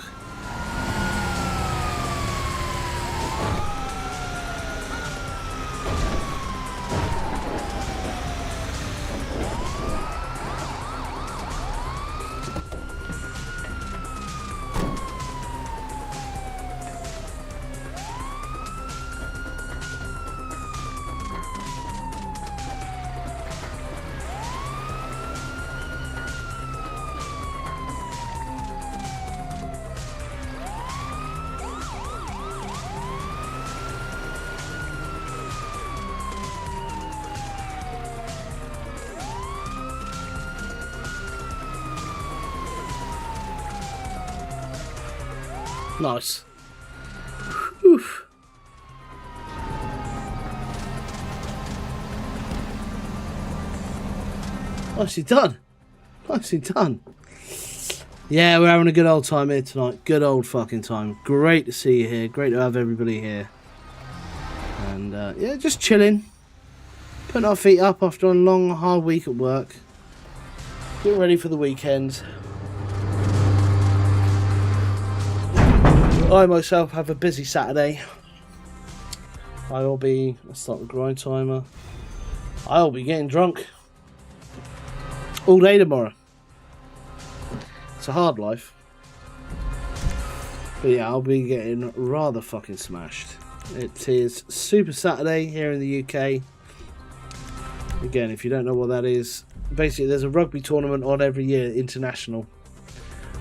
Nice. Oof. Nicely done. Nicely done. Yeah, we're having a good old time here tonight. Good old fucking time. Great to see you here. Great to have everybody here. And yeah, just chilling. Putting our feet up after a long, hard week at work. Getting ready for the weekend. I myself have a busy Saturday. Let's start the grind timer. I'll be getting drunk all day tomorrow. It's a hard life. But yeah, I'll be getting rather fucking smashed. It is Super Saturday here in the UK. Again, if you don't know what that is, basically there's a rugby tournament on every year, international,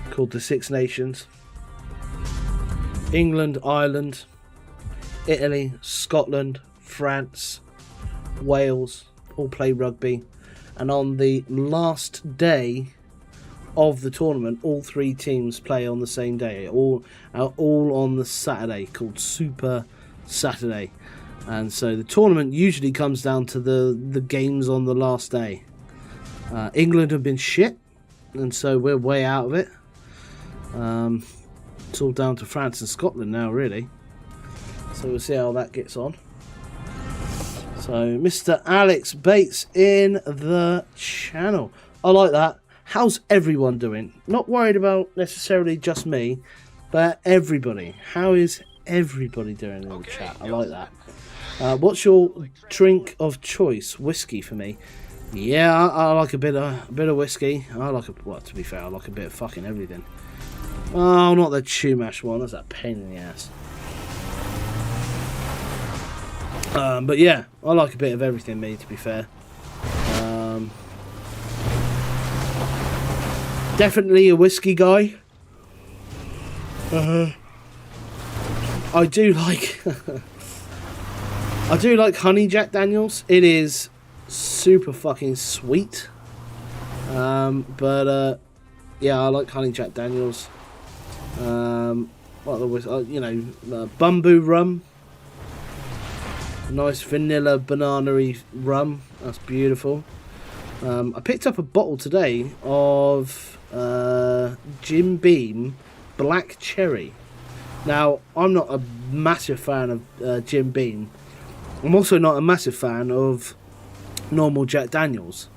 called the Six Nations. England, Ireland, Italy, Scotland, France, Wales all play rugby, and on the last day of the tournament all three teams play on the same day, all on the Saturday, called Super Saturday. And so the tournament usually comes down to the games on the last day. England have been shit, and so we're way out of it. It's all down to France and Scotland now, really. So we'll see how that gets on. So, Mr. Alex Bates in the channel. I like that. How's everyone doing? Not worried about necessarily just me, but everybody. How is everybody doing in the chat? I like that. What's your drink of choice? Whiskey for me. Yeah, I like a bit of whiskey. To be fair, I like a bit of fucking everything. Oh, not the Chumash one. That's a pain in the ass. But yeah, I like a bit of everything, me, to be fair. Definitely a whiskey guy. I do like... I do like honey Jack Daniels. It is super fucking sweet. Yeah, I like honey Jack Daniels. Bamboo rum. Nice vanilla banana-y rum. That's beautiful. I picked up a bottle today of Jim Beam Black Cherry. Now, I'm not a massive fan of Jim Beam. I'm also not a massive fan of normal Jack Daniels.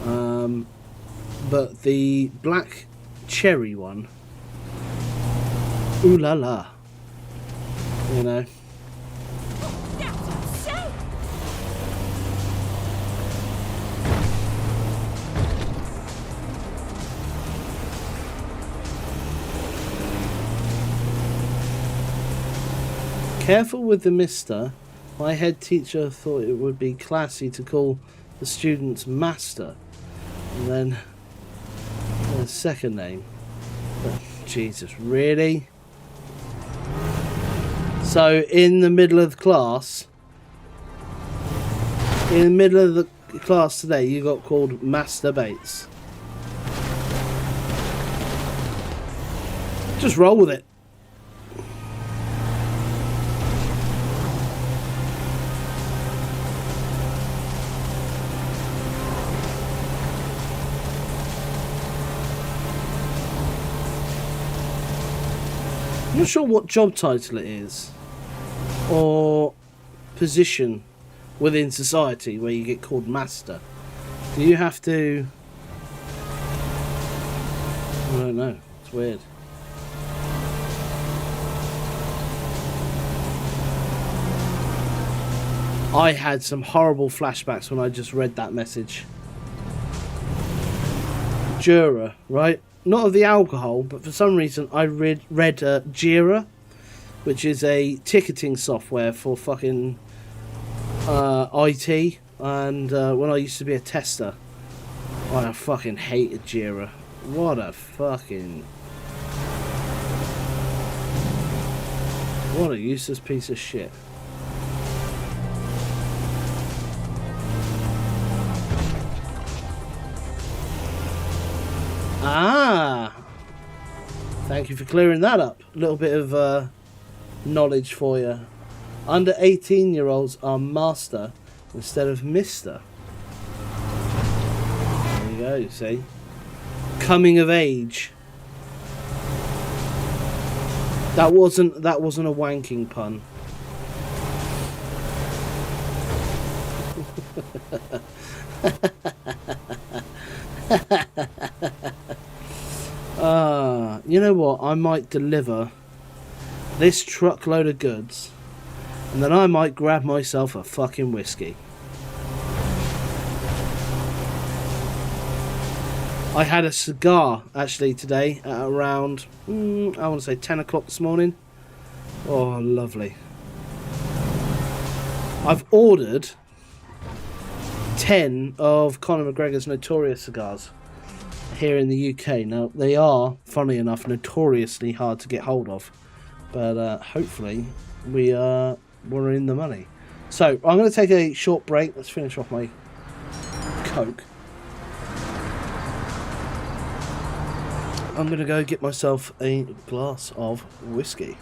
But the Black Cherry one, ooh la la, you know. Careful with the mister. My head teacher thought it would be classy to call the students master. And then a second name. But Jesus, really? So in the middle of the class, today, you got called Master Bates. Just roll with it. I'm not sure what job title it is or position within society where you get called master. Do you have to... I don't know. It's weird. I had some horrible flashbacks when I just read that message. Jura, right? Not of the alcohol, but for some reason I read Jira, which is a ticketing software for fucking IT, and when I used to be a tester, I fucking hated Jira. What a useless piece of shit. Ah, thank you for clearing that up. A little bit of knowledge for you. Under 18-year-olds are master instead of mister. There you go, you see. Coming of age. That wasn't a wanking pun. You know what? I might deliver this truckload of goods, and then I might grab myself a fucking whiskey. I had a cigar actually today at around, I want to say 10 o'clock this morning. Oh, lovely. I've ordered 10 of Conor McGregor's Notorious cigars here in the UK. Now, they are, funnily enough, notoriously hard to get hold of, but hopefully we're in the money. So I'm going to take a short break. Let's finish off my Coke. I'm going to go get myself a glass of whiskey.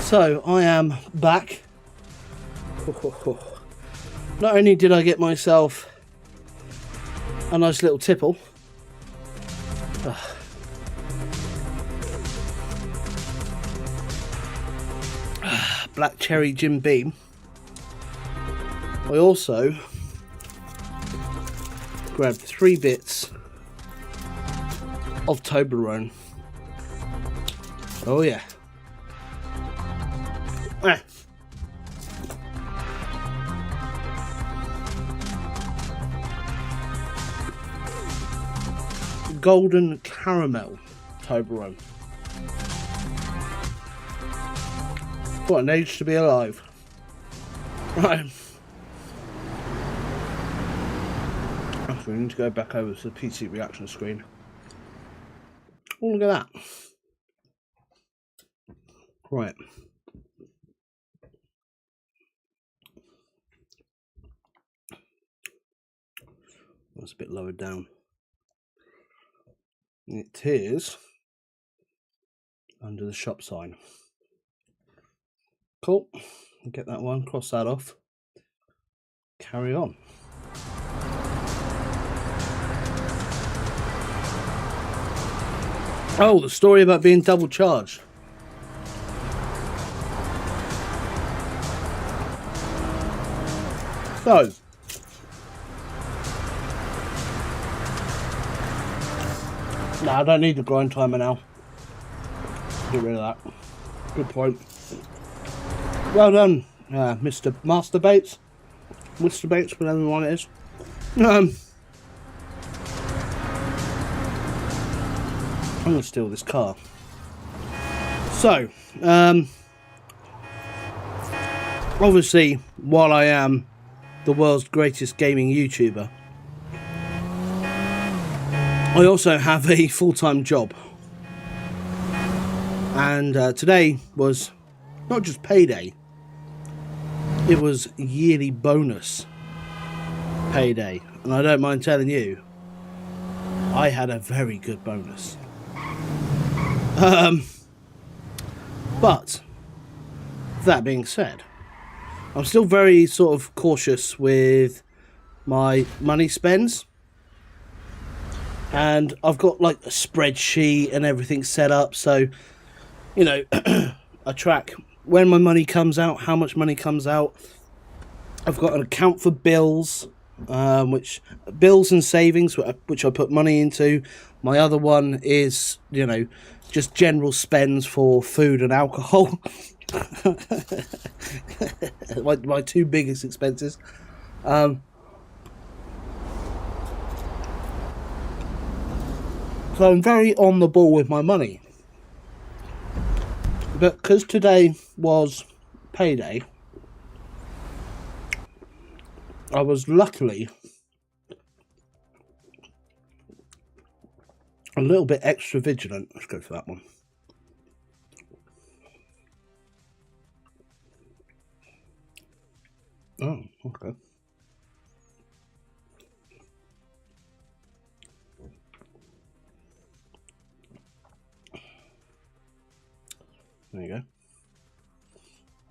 So I am back. Not only did I get myself a nice little tipple, black cherry Jim Beam, I also grabbed 3 bits of Toblerone. Oh yeah. Golden caramel Toblerone. What an age to be alive. Right. We need to go back over to the PC reaction screen. Oh, look at that. Right. That's a bit lower down. It is under the shop sign. Cool. Get that one, cross that off. Carry on. Oh, the story about being double charged. So, no, I don't need the grind timer now. Get rid of that. Good point. Well done, Mr. Master Bates. Mr. Bates, whatever one it is. I'm going to steal this car. So, obviously, while I am the world's greatest gaming YouTuber, I also have a full-time job. And today was not just payday, it was yearly bonus payday. And I don't mind telling you, I had a very good bonus. But that being said, I'm still very sort of cautious with my money spends, and I've got like a spreadsheet and everything set up, so you know, I track when my money comes out, how much money comes out. I've got an account for bills, which bills and savings, which I put money into. My other one is, you know, just general spends for food and alcohol. my 2 biggest expenses. So I'm very on the ball with my money. But because today was payday, I was luckily a little bit extra vigilant. Let's go for that one. Oh, okay. There you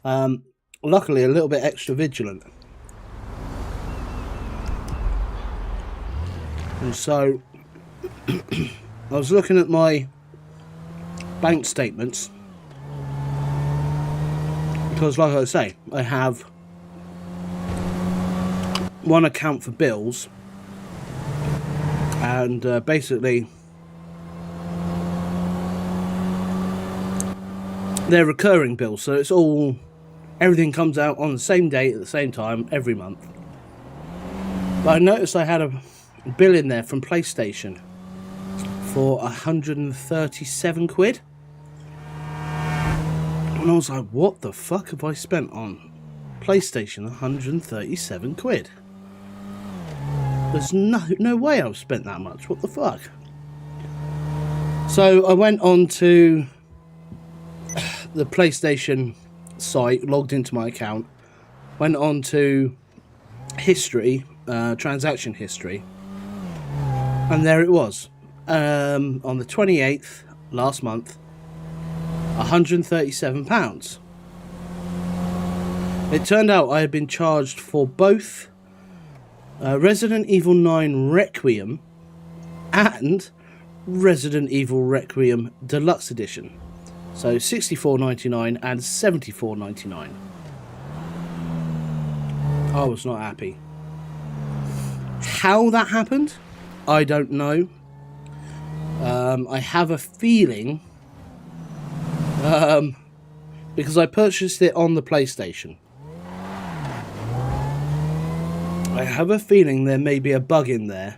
go. Luckily, a little bit extra vigilant. And so, I was looking at my bank statements. Because, like I say, I have one account for bills. And basically, they're recurring bills, so it's all, everything comes out on the same date at the same time every month. But I noticed I had a bill in there from PlayStation for 137 quid. And I was like, what the fuck have I spent on PlayStation? 137 quid. There's no way I've spent that much. What the fuck? So I went on to the PlayStation site, logged into my account, went on to history, transaction history, and there it was. On the 28th last month, £137. It turned out I had been charged for both Resident Evil 9 Requiem and Resident Evil Requiem Deluxe Edition. So $64.99 and $74.99. I was not happy. How that happened, I don't know. I have a feeling because I purchased it on the PlayStation. I have a feeling there may be a bug in there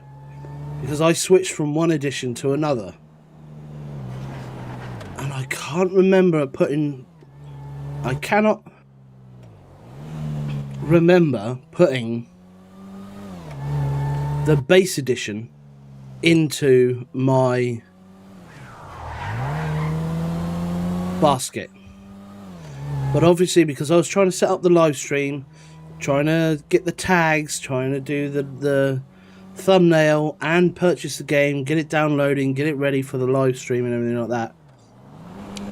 because I switched from one edition to another. And I can't remember I cannot remember putting the base edition into my basket. But obviously, because I was trying to set up the live stream, trying to get the tags, trying to do the thumbnail and purchase the game, get it downloading, get it ready for the live stream and everything like that,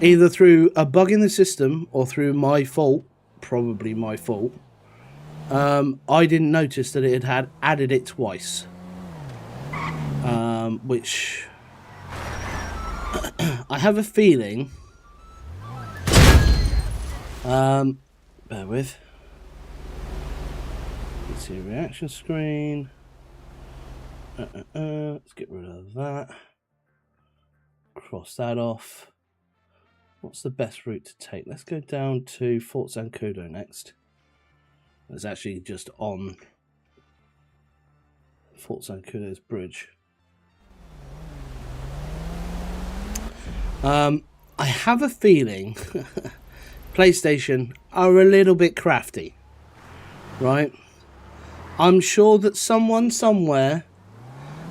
either through a bug in the system or through my fault, probably my fault, I didn't notice that it had added it twice, which I have a feeling, bear with, let's see, reaction screen, let's get rid of that, cross that off. What's the best route to take? Let's go down to Fort Zancudo next. It's actually just on Fort Zancudo's bridge. I have a feeling PlayStation are a little bit crafty, right? I'm sure that someone somewhere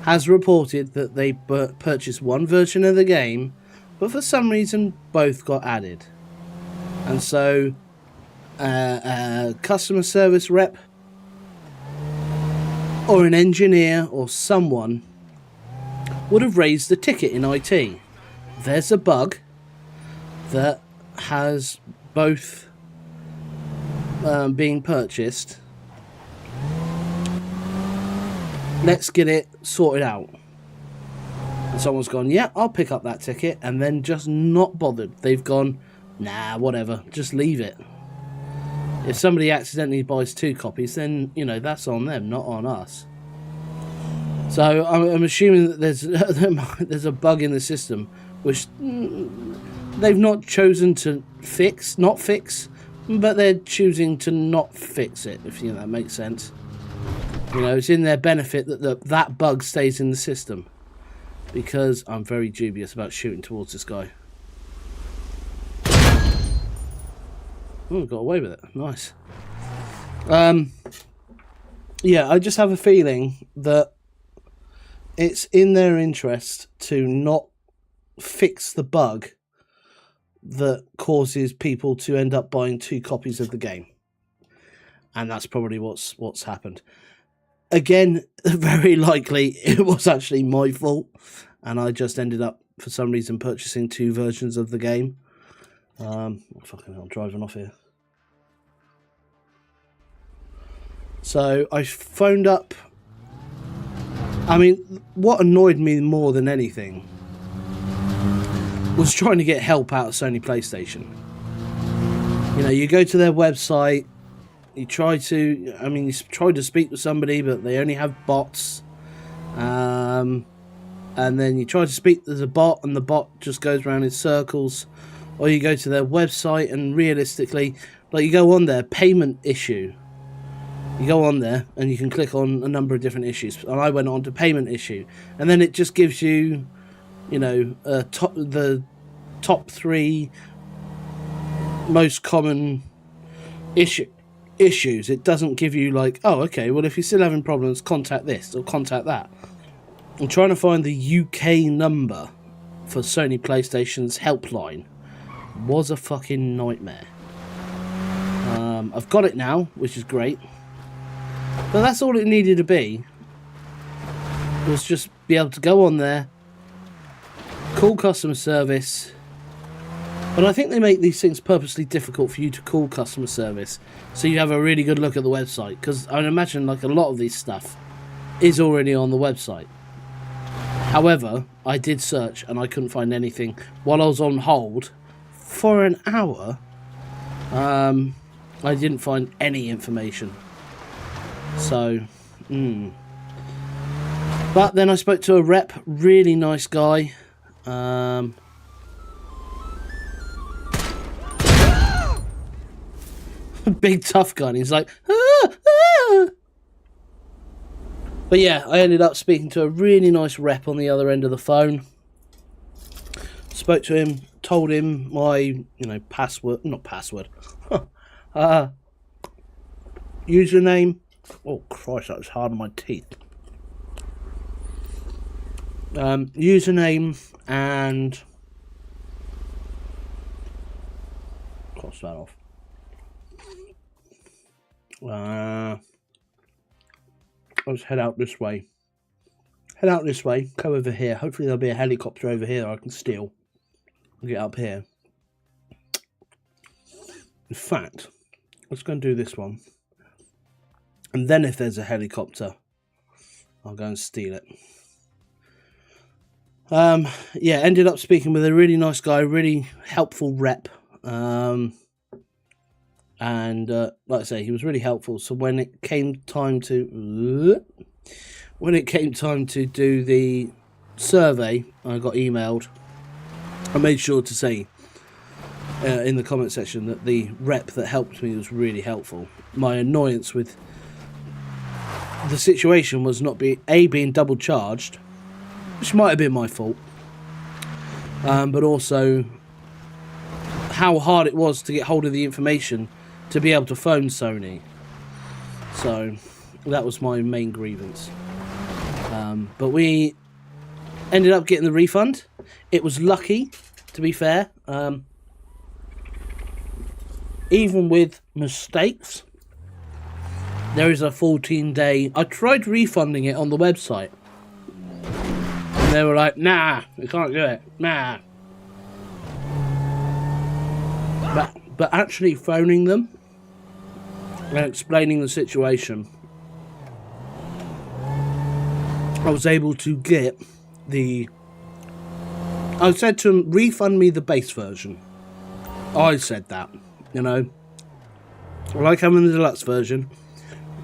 has reported that they purchased one version of the game, but for some reason both got added. And so a customer service rep or an engineer or someone would have raised the ticket in IT. There's a bug that has both being purchased. Let's get it sorted out. And someone's gone, yeah, I'll pick up that ticket, and then just not bothered. They've gone, nah, whatever, just leave it. If somebody accidentally buys 2 copies, then, you know, that's on them, not on us. So I'm assuming that there's a bug in the system, which they've not chosen to not fix, but they're choosing to not fix it, if you know that makes sense. You know, it's in their benefit that that bug stays in the system. Because I'm very dubious about shooting towards this guy. Oh, got away with it. Nice. Yeah, I just have a feeling that it's in their interest to not fix the bug that causes people to end up buying 2 copies of the game. And that's probably what's happened. Again, very likely it was actually my fault, and I just ended up, for some reason, purchasing 2 versions of the game. Fucking hell, I'm driving off here. So I phoned up. I mean, what annoyed me more than anything was trying to get help out of Sony PlayStation. You know, you go to their website. You try to speak with somebody, but they only have bots. And then you try to speak to the bot, and the bot just goes around in circles. Or you go to their website, and realistically, like, you go on there, payment issue. You go on there, and you can click on a number of different issues. And I went on to payment issue. And then it just gives you, you know, the top 3 most common issues. It doesn't give you like, oh, okay, well, if you're still having problems, contact this or contact that. I'm trying to find the UK number for Sony PlayStation's helpline was a fucking nightmare. I've got it now, which is great, but that's all it needed to be, was just be able to go on there, call customer service, But I think they make these things purposely difficult for you to call customer service, so you have a really good look at the website, because I imagine like a lot of this stuff is already on the website. However, I did search and I couldn't find anything while I was on hold for an hour. I didn't find any information. So, But then I spoke to a rep, really nice guy. Big tough guy, and he's like, ah, ah. But yeah, I ended up speaking to a really nice rep on the other end of the phone. Spoke to him, told him my, password, not password, username. Oh Christ, that was hard on my teeth. Username and cross that off. Let's head out this way. Head out this way. Go over here. Hopefully there'll be a helicopter over here I can steal. I'll get up here. In fact, let's go and do this one. And then if there's a helicopter, I'll go and steal it. Yeah, ended up speaking with a really nice guy, really helpful rep. And like I say, he was really helpful. So when it came time to do the survey, I got emailed. I made sure to say in the comment section that the rep that helped me was really helpful. My annoyance with the situation was not being double charged, which might have been my fault, but also how hard it was to get hold of the information to be able to phone Sony. So that was my main grievance. But we ended up getting the refund. It was lucky, to be fair. Even with mistakes, there is a 14-day... I tried refunding it on the website. And they were like, nah, we can't do it. Nah. But actually phoning them and explaining the situation, I was able to get the... I said to them, refund me the base version. I said that, I like having the deluxe version.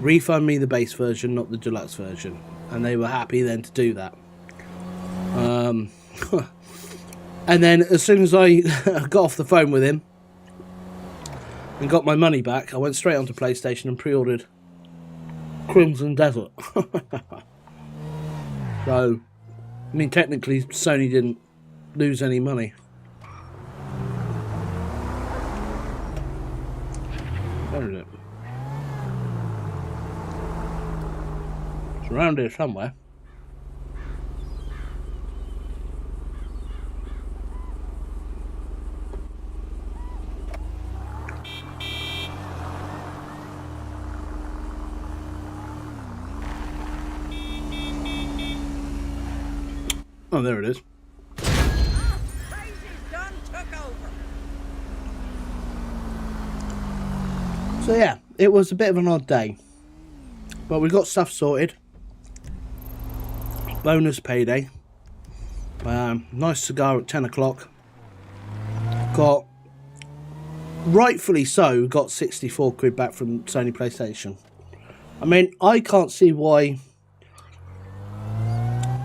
Refund me the base version, not the deluxe version. And they were happy then to do that. And then as soon as I got off the phone with him and got my money back, I went straight onto PlayStation and pre-ordered Crimson Desert. So, I mean, technically, Sony didn't lose any money. Where is it? It's around here somewhere. Oh, there it is. So yeah, it was a bit of an odd day, but we got stuff sorted. Bonus payday. Nice cigar at 10 o'clock. Got, rightfully so, got 64 quid back from Sony PlayStation. I mean, I can't see why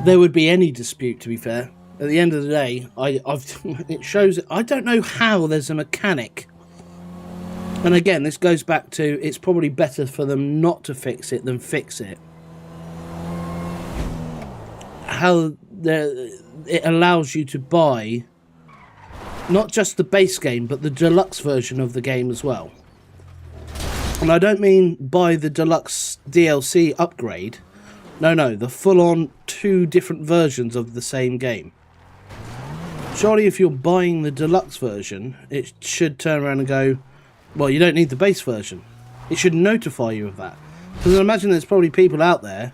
there would be any dispute, to be fair. At the end of the day, it shows... I don't know how there's a mechanic. And again, this goes back to, it's probably better for them not to fix it than fix it. How it allows you to buy not just the base game, but the deluxe version of the game as well. And I don't mean buy the deluxe DLC upgrade. No, the full-on 2 different versions of the same game. Surely if you're buying the deluxe version, it should turn around and go, well, you don't need the base version. It should notify you of that. Because I imagine there's probably people out there,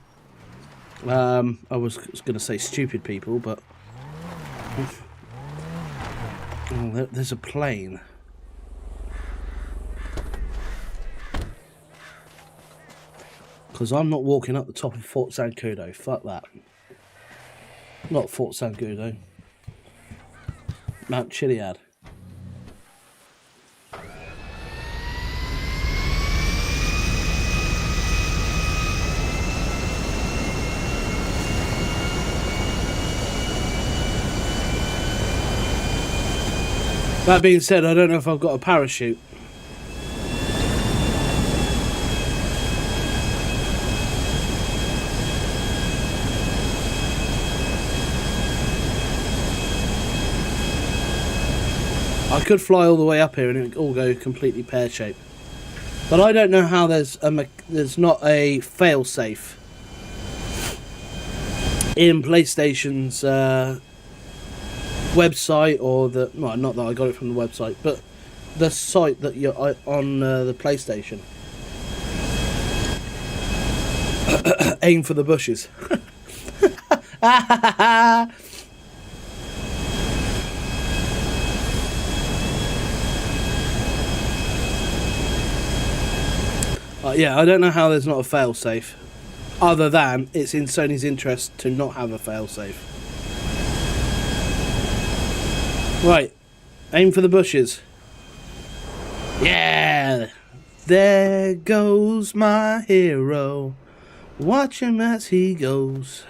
I was going to say stupid people, but Oh, there's a plane. Because I'm not walking up the top of Fort Zancudo. Fuck that. Not Fort Zancudo. Mount Chiliad. That being said, I don't know if I've got a parachute. I could fly all the way up here and it would all go completely pear-shaped. But I don't know how there's not a fail-safe in PlayStation's website, or the, well, not that I got it from the website, but the site that you're on the PlayStation. Aim for the bushes. Yeah, I don't know how there's not a fail-safe, other than it's in Sony's interest to not have a fail-safe. Right, aim for the bushes. Yeah, there goes my hero. Watch him as he goes.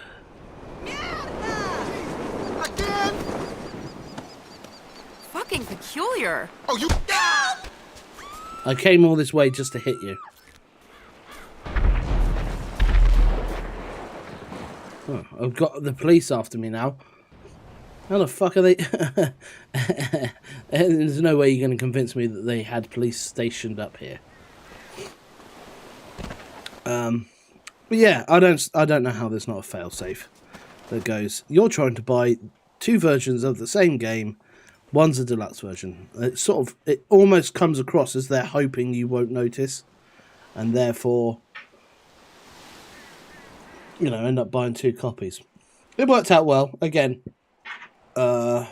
Fucking peculiar. Oh, you. I came all this way just to hit you. Oh, I've got the police after me now. How the fuck are they? There's no way you're going to convince me that they had police stationed up here. But yeah, I don't know how there's not a failsafe that goes. You're trying to buy two versions of the same game. One's a deluxe version. It almost comes across as they're hoping you won't notice, and therefore, you know, end up buying two copies. It worked out well. Again, oh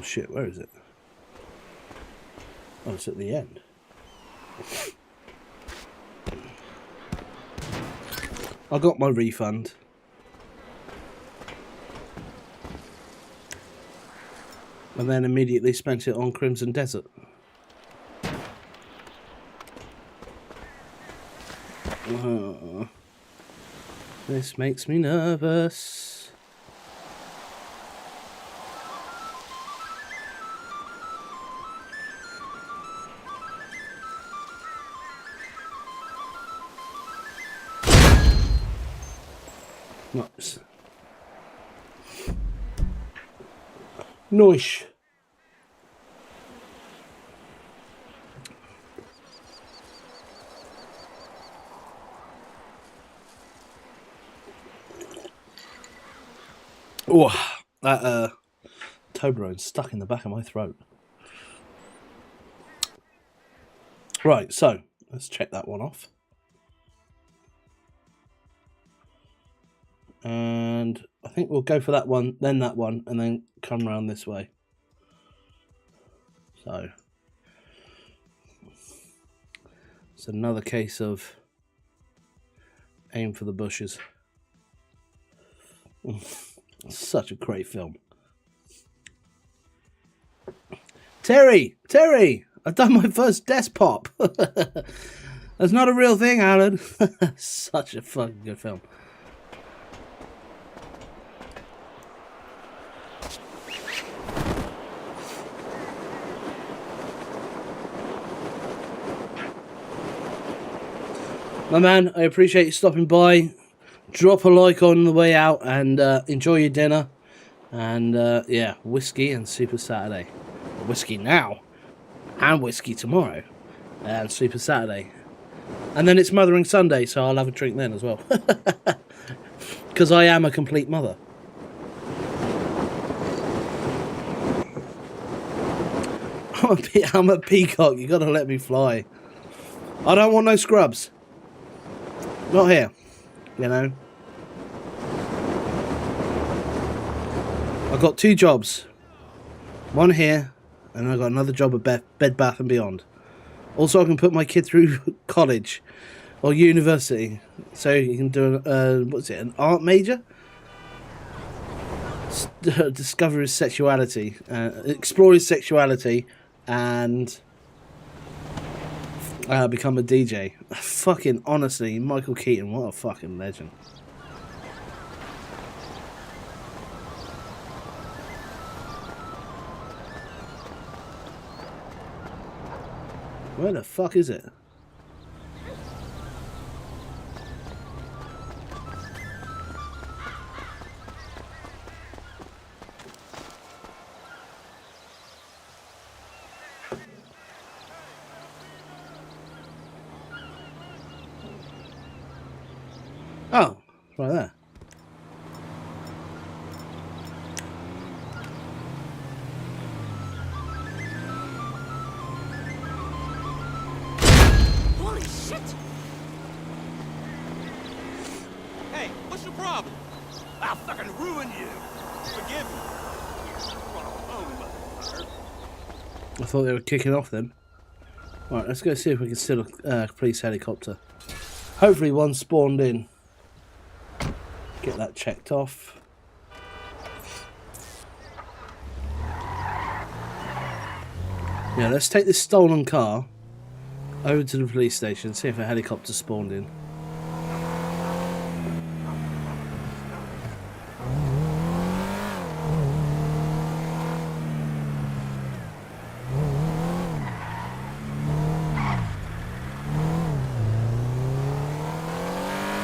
shit, where is it? Oh, it's at the end. I got my refund. And then immediately spent it on Crimson Desert. This makes me nervous. Nice. Nice. Oh, that Toblerone's stuck in the back of my throat. Right, so let's check that one off. And I think we'll go for that one, then that one, and then come round this way. So it's another case of aim for the bushes. Such a great film. Terry, I've done my first desk pop. That's not a real thing, Alan. Such a fucking good film. My man, I appreciate you stopping by. Drop a like on the way out and enjoy your dinner. And yeah, whiskey and Super Saturday. Whiskey now and whiskey tomorrow and Super Saturday. And then it's Mothering Sunday, so I'll have a drink then as well. Because I am a complete mother. I'm a peacock, you gotta let me fly. I don't want no scrubs. Not here, you know. I've got two jobs. One here, and I got another job at Bed Bath and Beyond. Also, I can put my kid through college or university, so you can do what's it, an art major? Discover his sexuality, explore his sexuality, and become a DJ. Fucking honestly, Michael Keaton, what a fucking legend. Where the fuck is it? Oh, right there. Holy shit! Hey, what's your problem? I'll fucking ruin you. Forgive me. Run home, motherfucker. I thought they were kicking off then. Right, let's go see if we can steal a police helicopter. Hopefully one spawned in. Get that checked off. Yeah, let's take this stolen car over to the police station, see if a helicopter spawned in.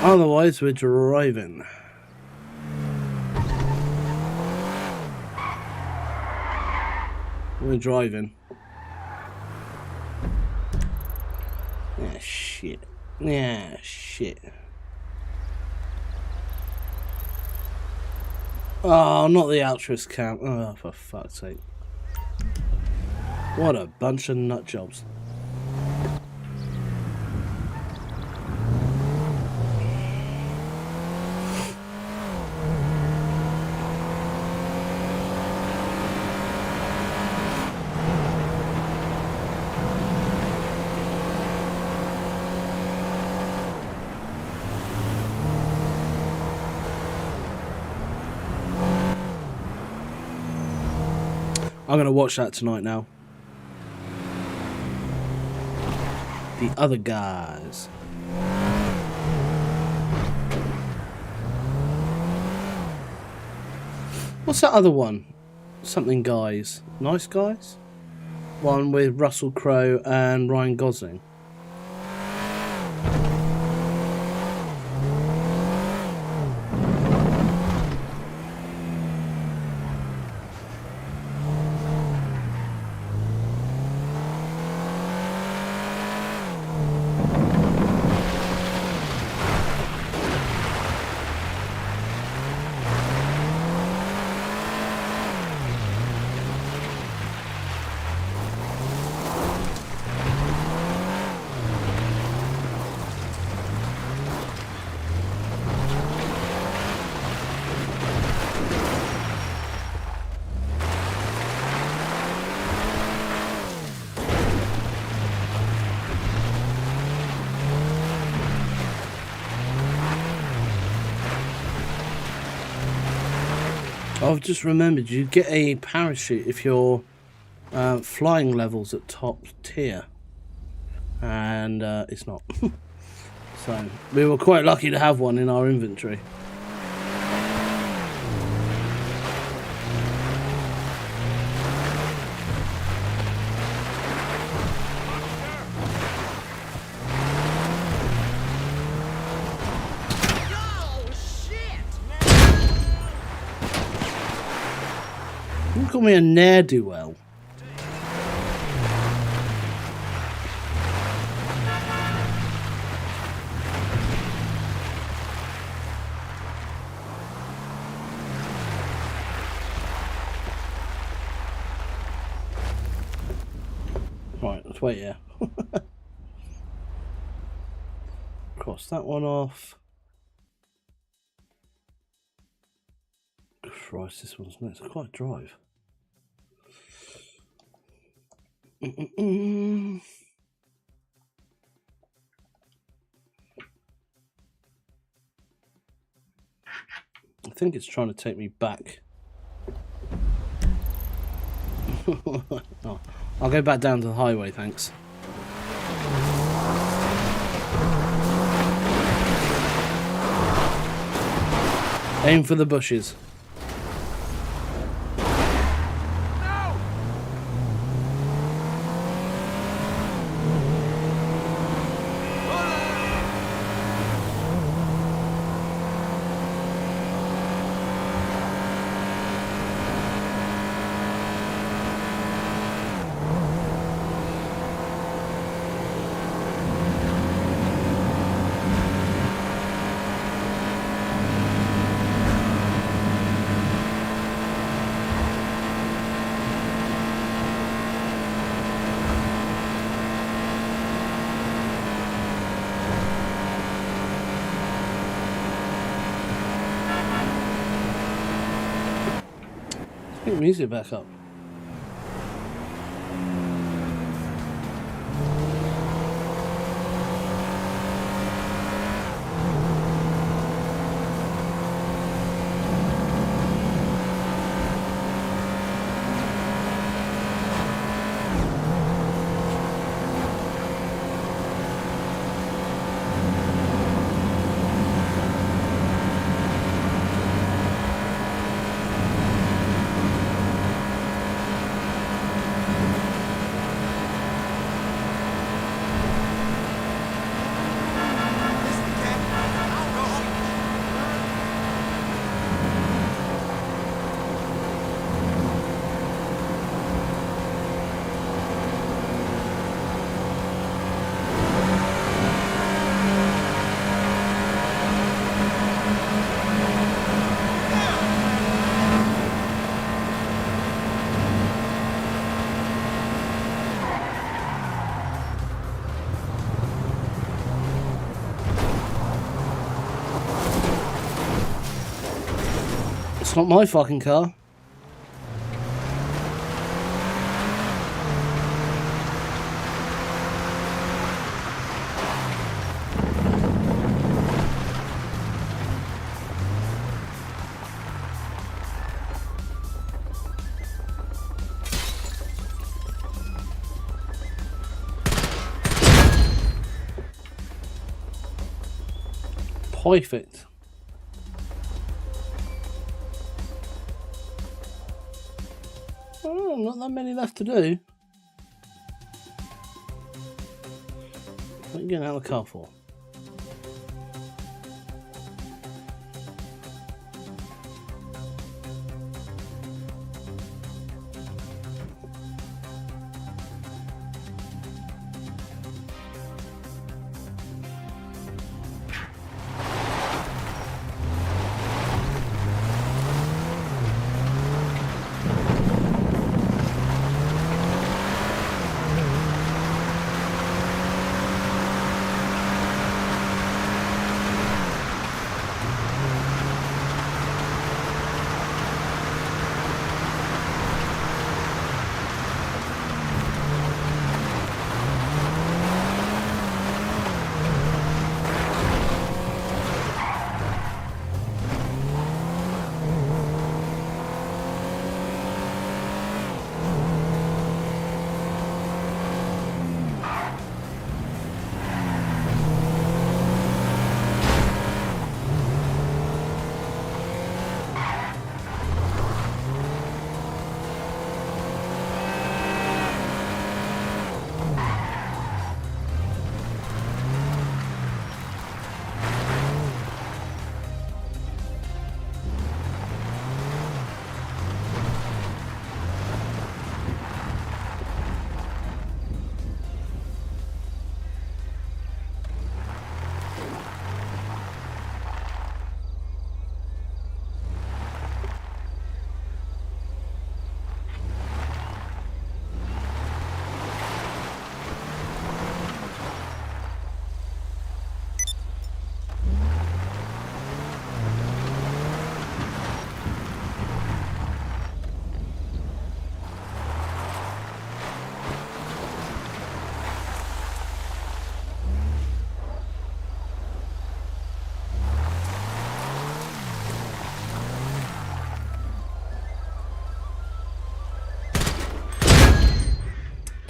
Otherwise, we're driving. We're driving. Yeah, shit. Yeah, shit. Oh, not the altruist camp. Oh, for fuck's sake. What a bunch of nut jobs. I'm going to watch that tonight now. The Other Guys. What's that other one? Something Guys. Nice Guys? One with Russell Crowe and Ryan Gosling. I've just remembered you get a parachute if your flying level's at top tier, and it's not. So we were quite lucky to have one in our inventory. You call me a ne'er-do-well. Right, let's wait here. Cross that one off. Christ, this one's next. Quite a drive. Mm-mm-mm. I think it's trying to take me back. Oh, I'll go back down to the highway, thanks. Aim for the bushes. Pick the music back up. It's not my fucking car. Perfect. Oh, not that many left to do. What are you getting out of the car for?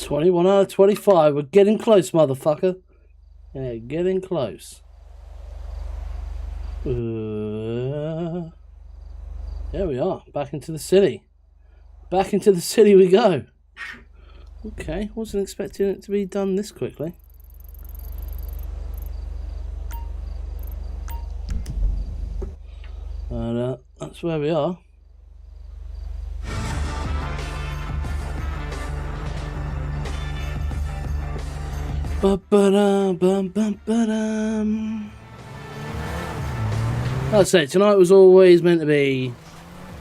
21 out of 25. We're getting close, motherfucker. Yeah, getting close. There we are. Back into the city. Back into the city we go. Okay, wasn't expecting it to be done this quickly. And that's where we are. I'd say tonight was always meant to be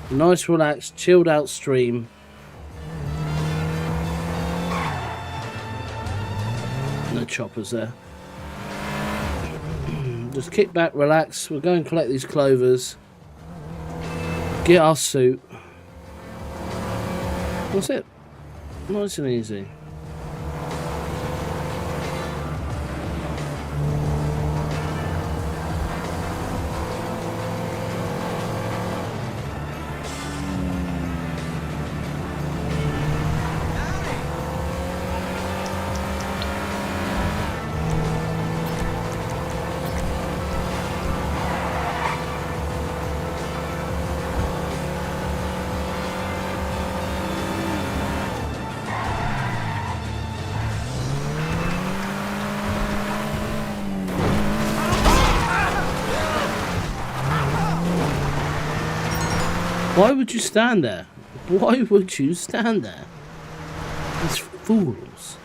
a nice, relaxed, chilled out stream. No choppers there. Just kick back, relax. We'll go and collect these clovers. Get our suit. That's it. Nice and easy. Why would you stand there? Why would you stand there? These fools.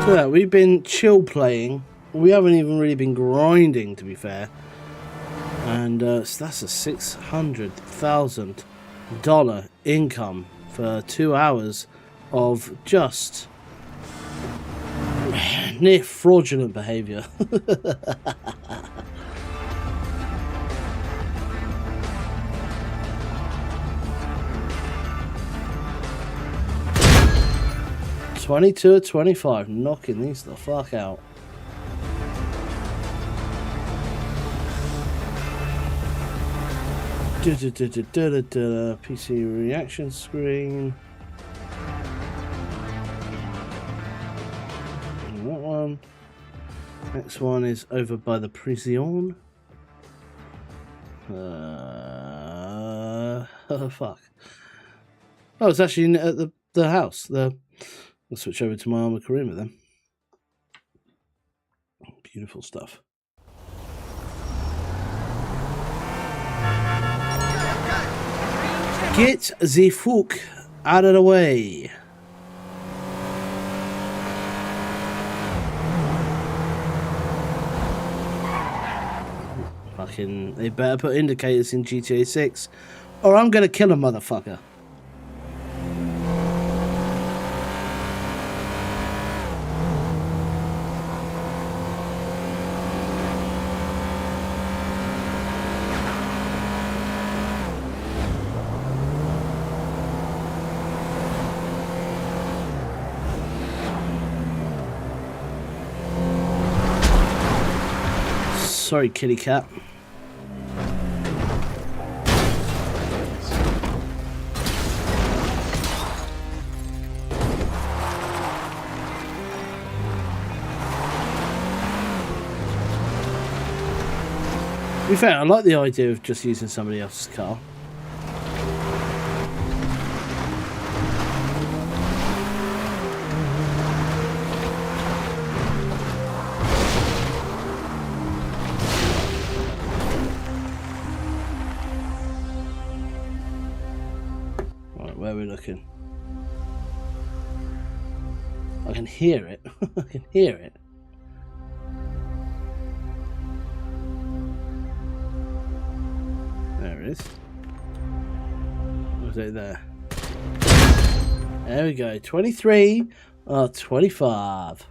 So yeah, we've been chill playing. We haven't even really been grinding, to be fair. And so that's a $600,000 income for 2 hours of just near fraudulent behavior. $22 or $25, knocking these the fuck out. PC reaction screen. And that one. Next one is over by the prison. Oh fuck. Oh, it's actually at the house. I'll switch over to my armored Karuma then. Beautiful stuff. Get the fuck out of the way. Fucking, they better put indicators in GTA 6 or I'm gonna kill a motherfucker. Sorry, kitty cat. To be fair, I like the idea of just using somebody else's car. Where are we looking? I can hear it. I can hear it. There it is. Was it there? There we go. 23 or 25.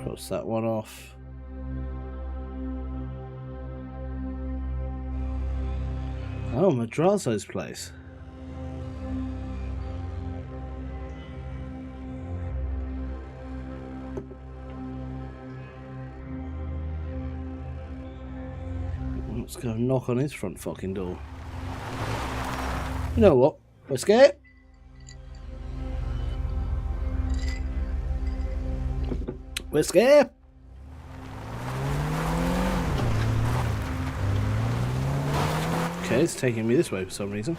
Cross that one off. Oh, Madrazo's place. Let's go knock on his front fucking door. You know what? We're scared. We're scared. Okay, it's taking me this way for some reason.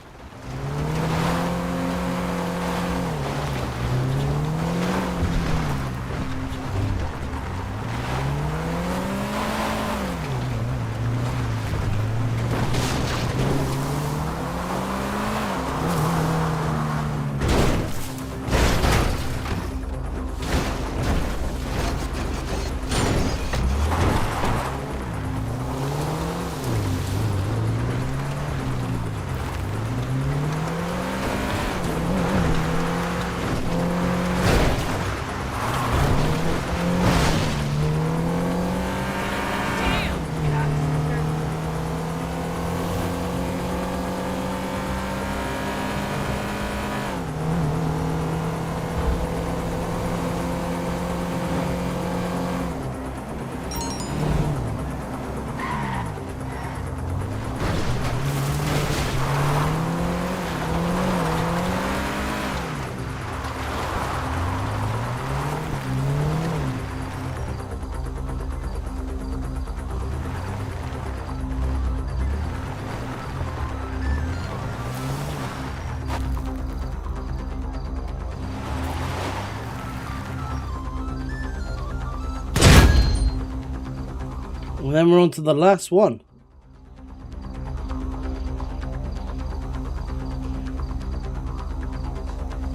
And then we're on to the last one.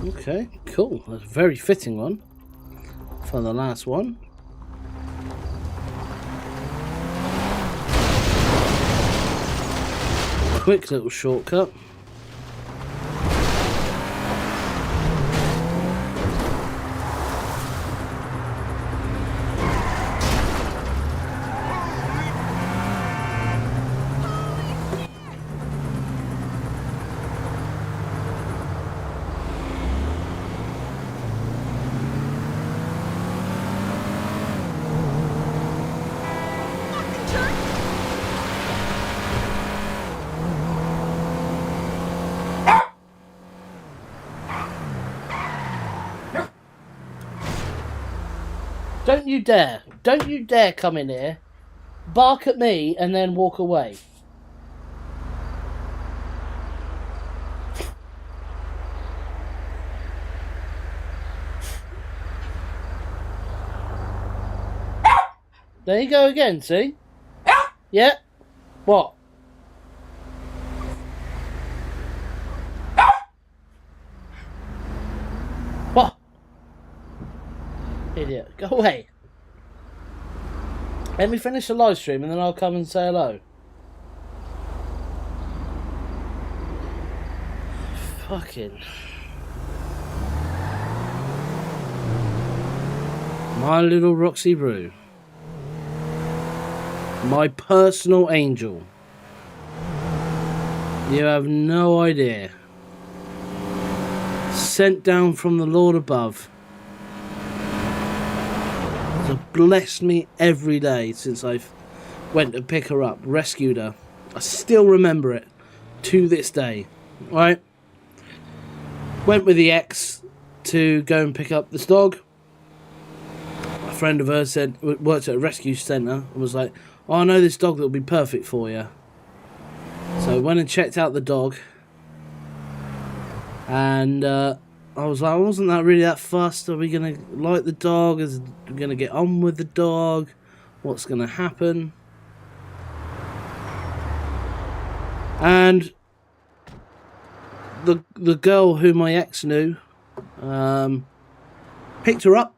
Okay, cool. That's a very fitting one for the last one. Quick little shortcut. Don't you dare come in here, bark at me and then walk away. There you go again, see? Yeah? What? What? Idiot, go away. Let me finish the live stream and then I'll come and say hello. Fucking. My little Roxy Brew. My personal angel. You have no idea. Sent down from the Lord above. To bless me every day since I've went to pick her up, rescued her. I still remember it to this day. Right? Went with the ex to go and pick up this dog. A friend of hers said, worked at a rescue centre, and was like, oh, I know this dog that will be perfect for you. So I went and checked out the dog. And I was like, wasn't that really that fussed? Are we going to like the dog? Is we going to get on with the dog? What's going to happen? And the girl who my ex knew picked her up,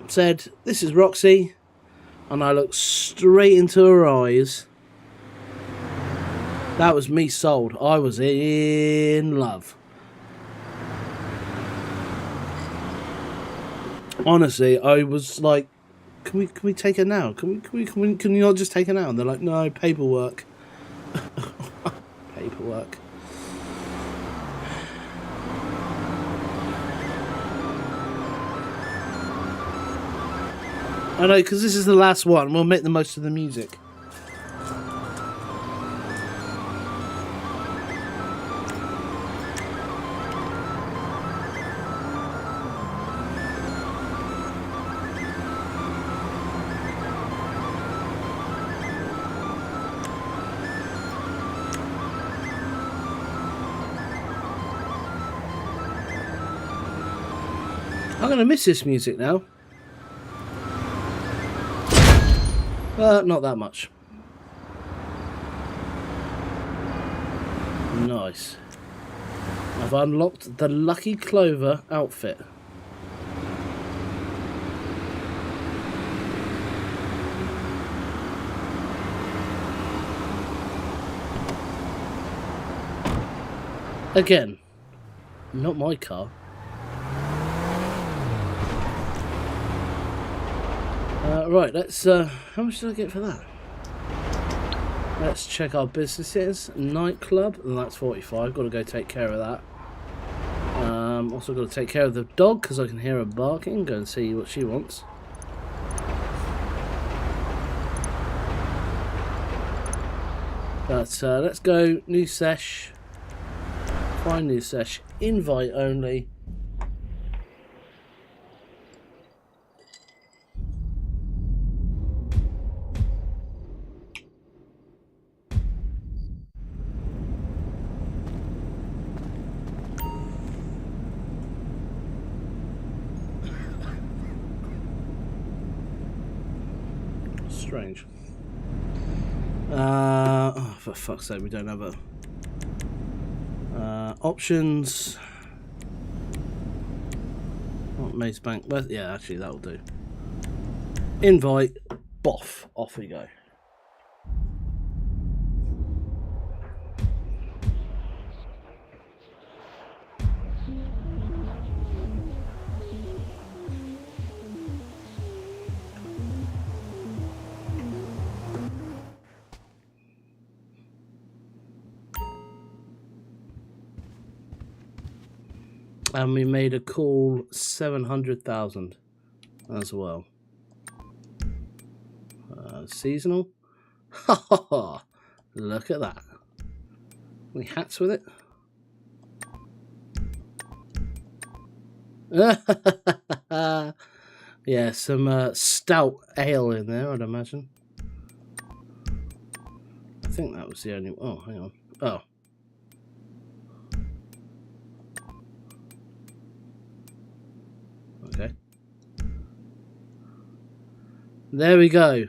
said, this is Roxy. And I looked straight into her eyes. That was me sold. I was in love. Honestly, I was like, can we take her now? Can you not just take her now? And they're like, no, paperwork. Paperwork. I know, because this is the last one. We'll make the most of the music. I'm going to miss this music now. Not that much. Nice. I've unlocked the Lucky Clover outfit. Again, not my car. Right, let's, how much did I get for that? Let's check our businesses. Nightclub, and that's 45. Got to go take care of that. Also got to take care of the dog, because I can hear her barking. Go and see what she wants. But, let's go. New sesh. Find new sesh. Invite only. Strange. Oh, for fuck's sake, we don't have a options. Not Maze Bank, but yeah, actually that'll do. Invite, boff, off we go. And we made a cool 700,000 as well. Seasonal. Ha ha ha! Look at that. Any hats with it? Yeah, some stout ale in there, I'd imagine. I think that was the only. Oh, hang on. Oh. Okay. There we go.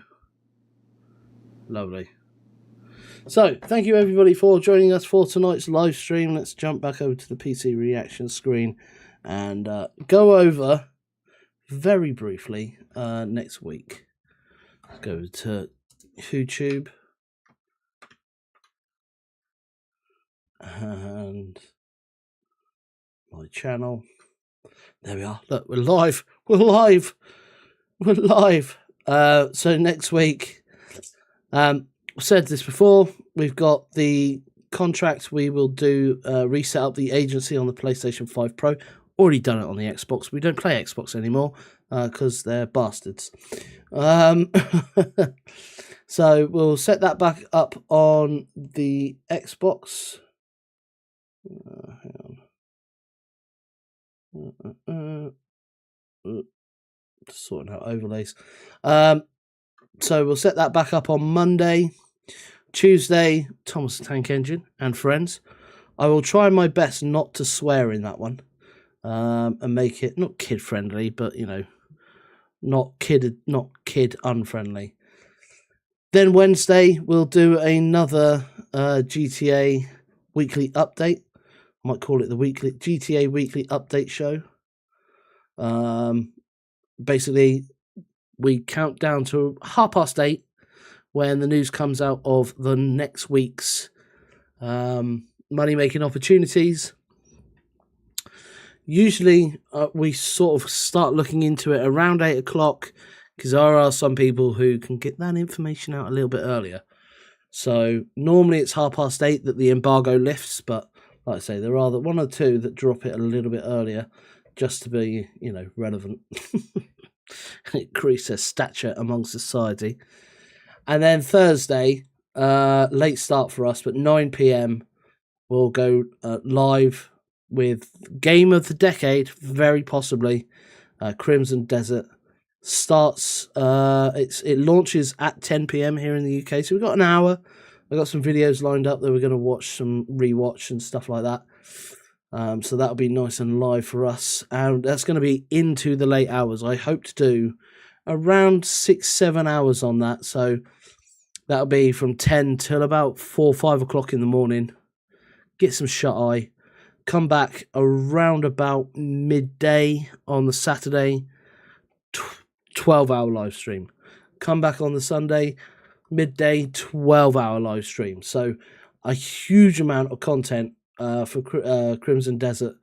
Lovely. So, thank you everybody for joining us for tonight's live stream. Let's jump back over to the PC reaction screen and go over very briefly next week. Let's go to YouTube and my channel. There we are. Look, we're live. We're live. We're live. So next week, I've said this before, we've got the contract. We will do reset up the agency on the PlayStation 5 Pro. Already done it on the Xbox. We don't play Xbox anymore because they're bastards. So we'll set that back up on the Xbox. Hang on. Sorting out overlays. So we'll set that back up on Monday. Tuesday, Thomas the Tank Engine and friends. I will try my best not to swear in that one. And make it not kid friendly, but you know, not kid unfriendly. Then Wednesday we'll do another GTA weekly update. I might call it the weekly GTA weekly update show. Basically, we count down to 8:30 when the news comes out of the next week's money-making opportunities. Usually, we sort of start looking into it around 8 o'clock because there are some people who can get that information out a little bit earlier. So normally it's 8:30 that the embargo lifts, but like I say, there are the one or two that drop it a little bit earlier just to be, you know, relevant. Increase their stature among society. And then Thursday, late start for us, but 9 p.m. we'll go live with Game of the Decade, very possibly. Crimson Desert starts. It launches at 10 p.m. here in the UK, so we've got an hour. I've got some videos lined up that we're going to watch, some rewatch and stuff like that. So that'll be nice and live for us. And that's going to be into the late hours. I hope to do around 6-7 hours on that. So that'll be from 10 till about 4-5 o'clock in the morning. Get some shut-eye. Come back around about midday on the Saturday. 12-hour live stream. Come back on the Sunday, midday, 12-hour live stream. So a huge amount of content for Crimson Desert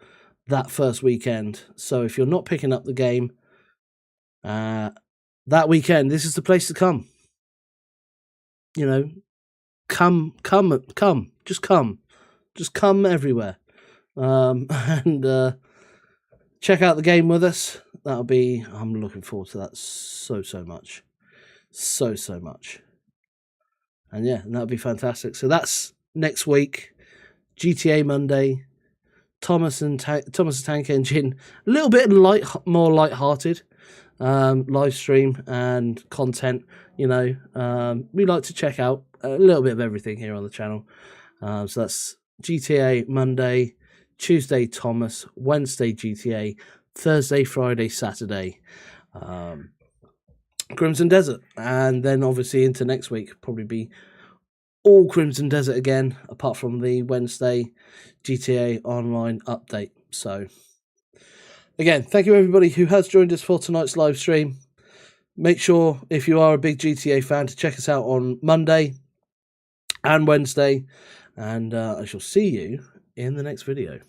that first weekend. So if you're not picking up the game that weekend, this is the place to come. You know, come, just come everywhere. And check out the game with us. I'm looking forward to that so much. So much. And yeah, that'll be fantastic. So that's next week. GTA Monday. Thomas and Tank Engine. A little bit more light-hearted. Live stream and content. You know, we like to check out a little bit of everything here on the channel. So that's GTA Monday, Tuesday Thomas, Wednesday GTA, Thursday, Friday, Saturday, Crimson Desert, and then obviously into next week probably be all Crimson Desert again, apart from the Wednesday GTA Online update. So again, thank you everybody who has joined us for tonight's live stream. Make sure, if you are a big GTA fan, to check us out on Monday and Wednesday, and I shall see you in the next video.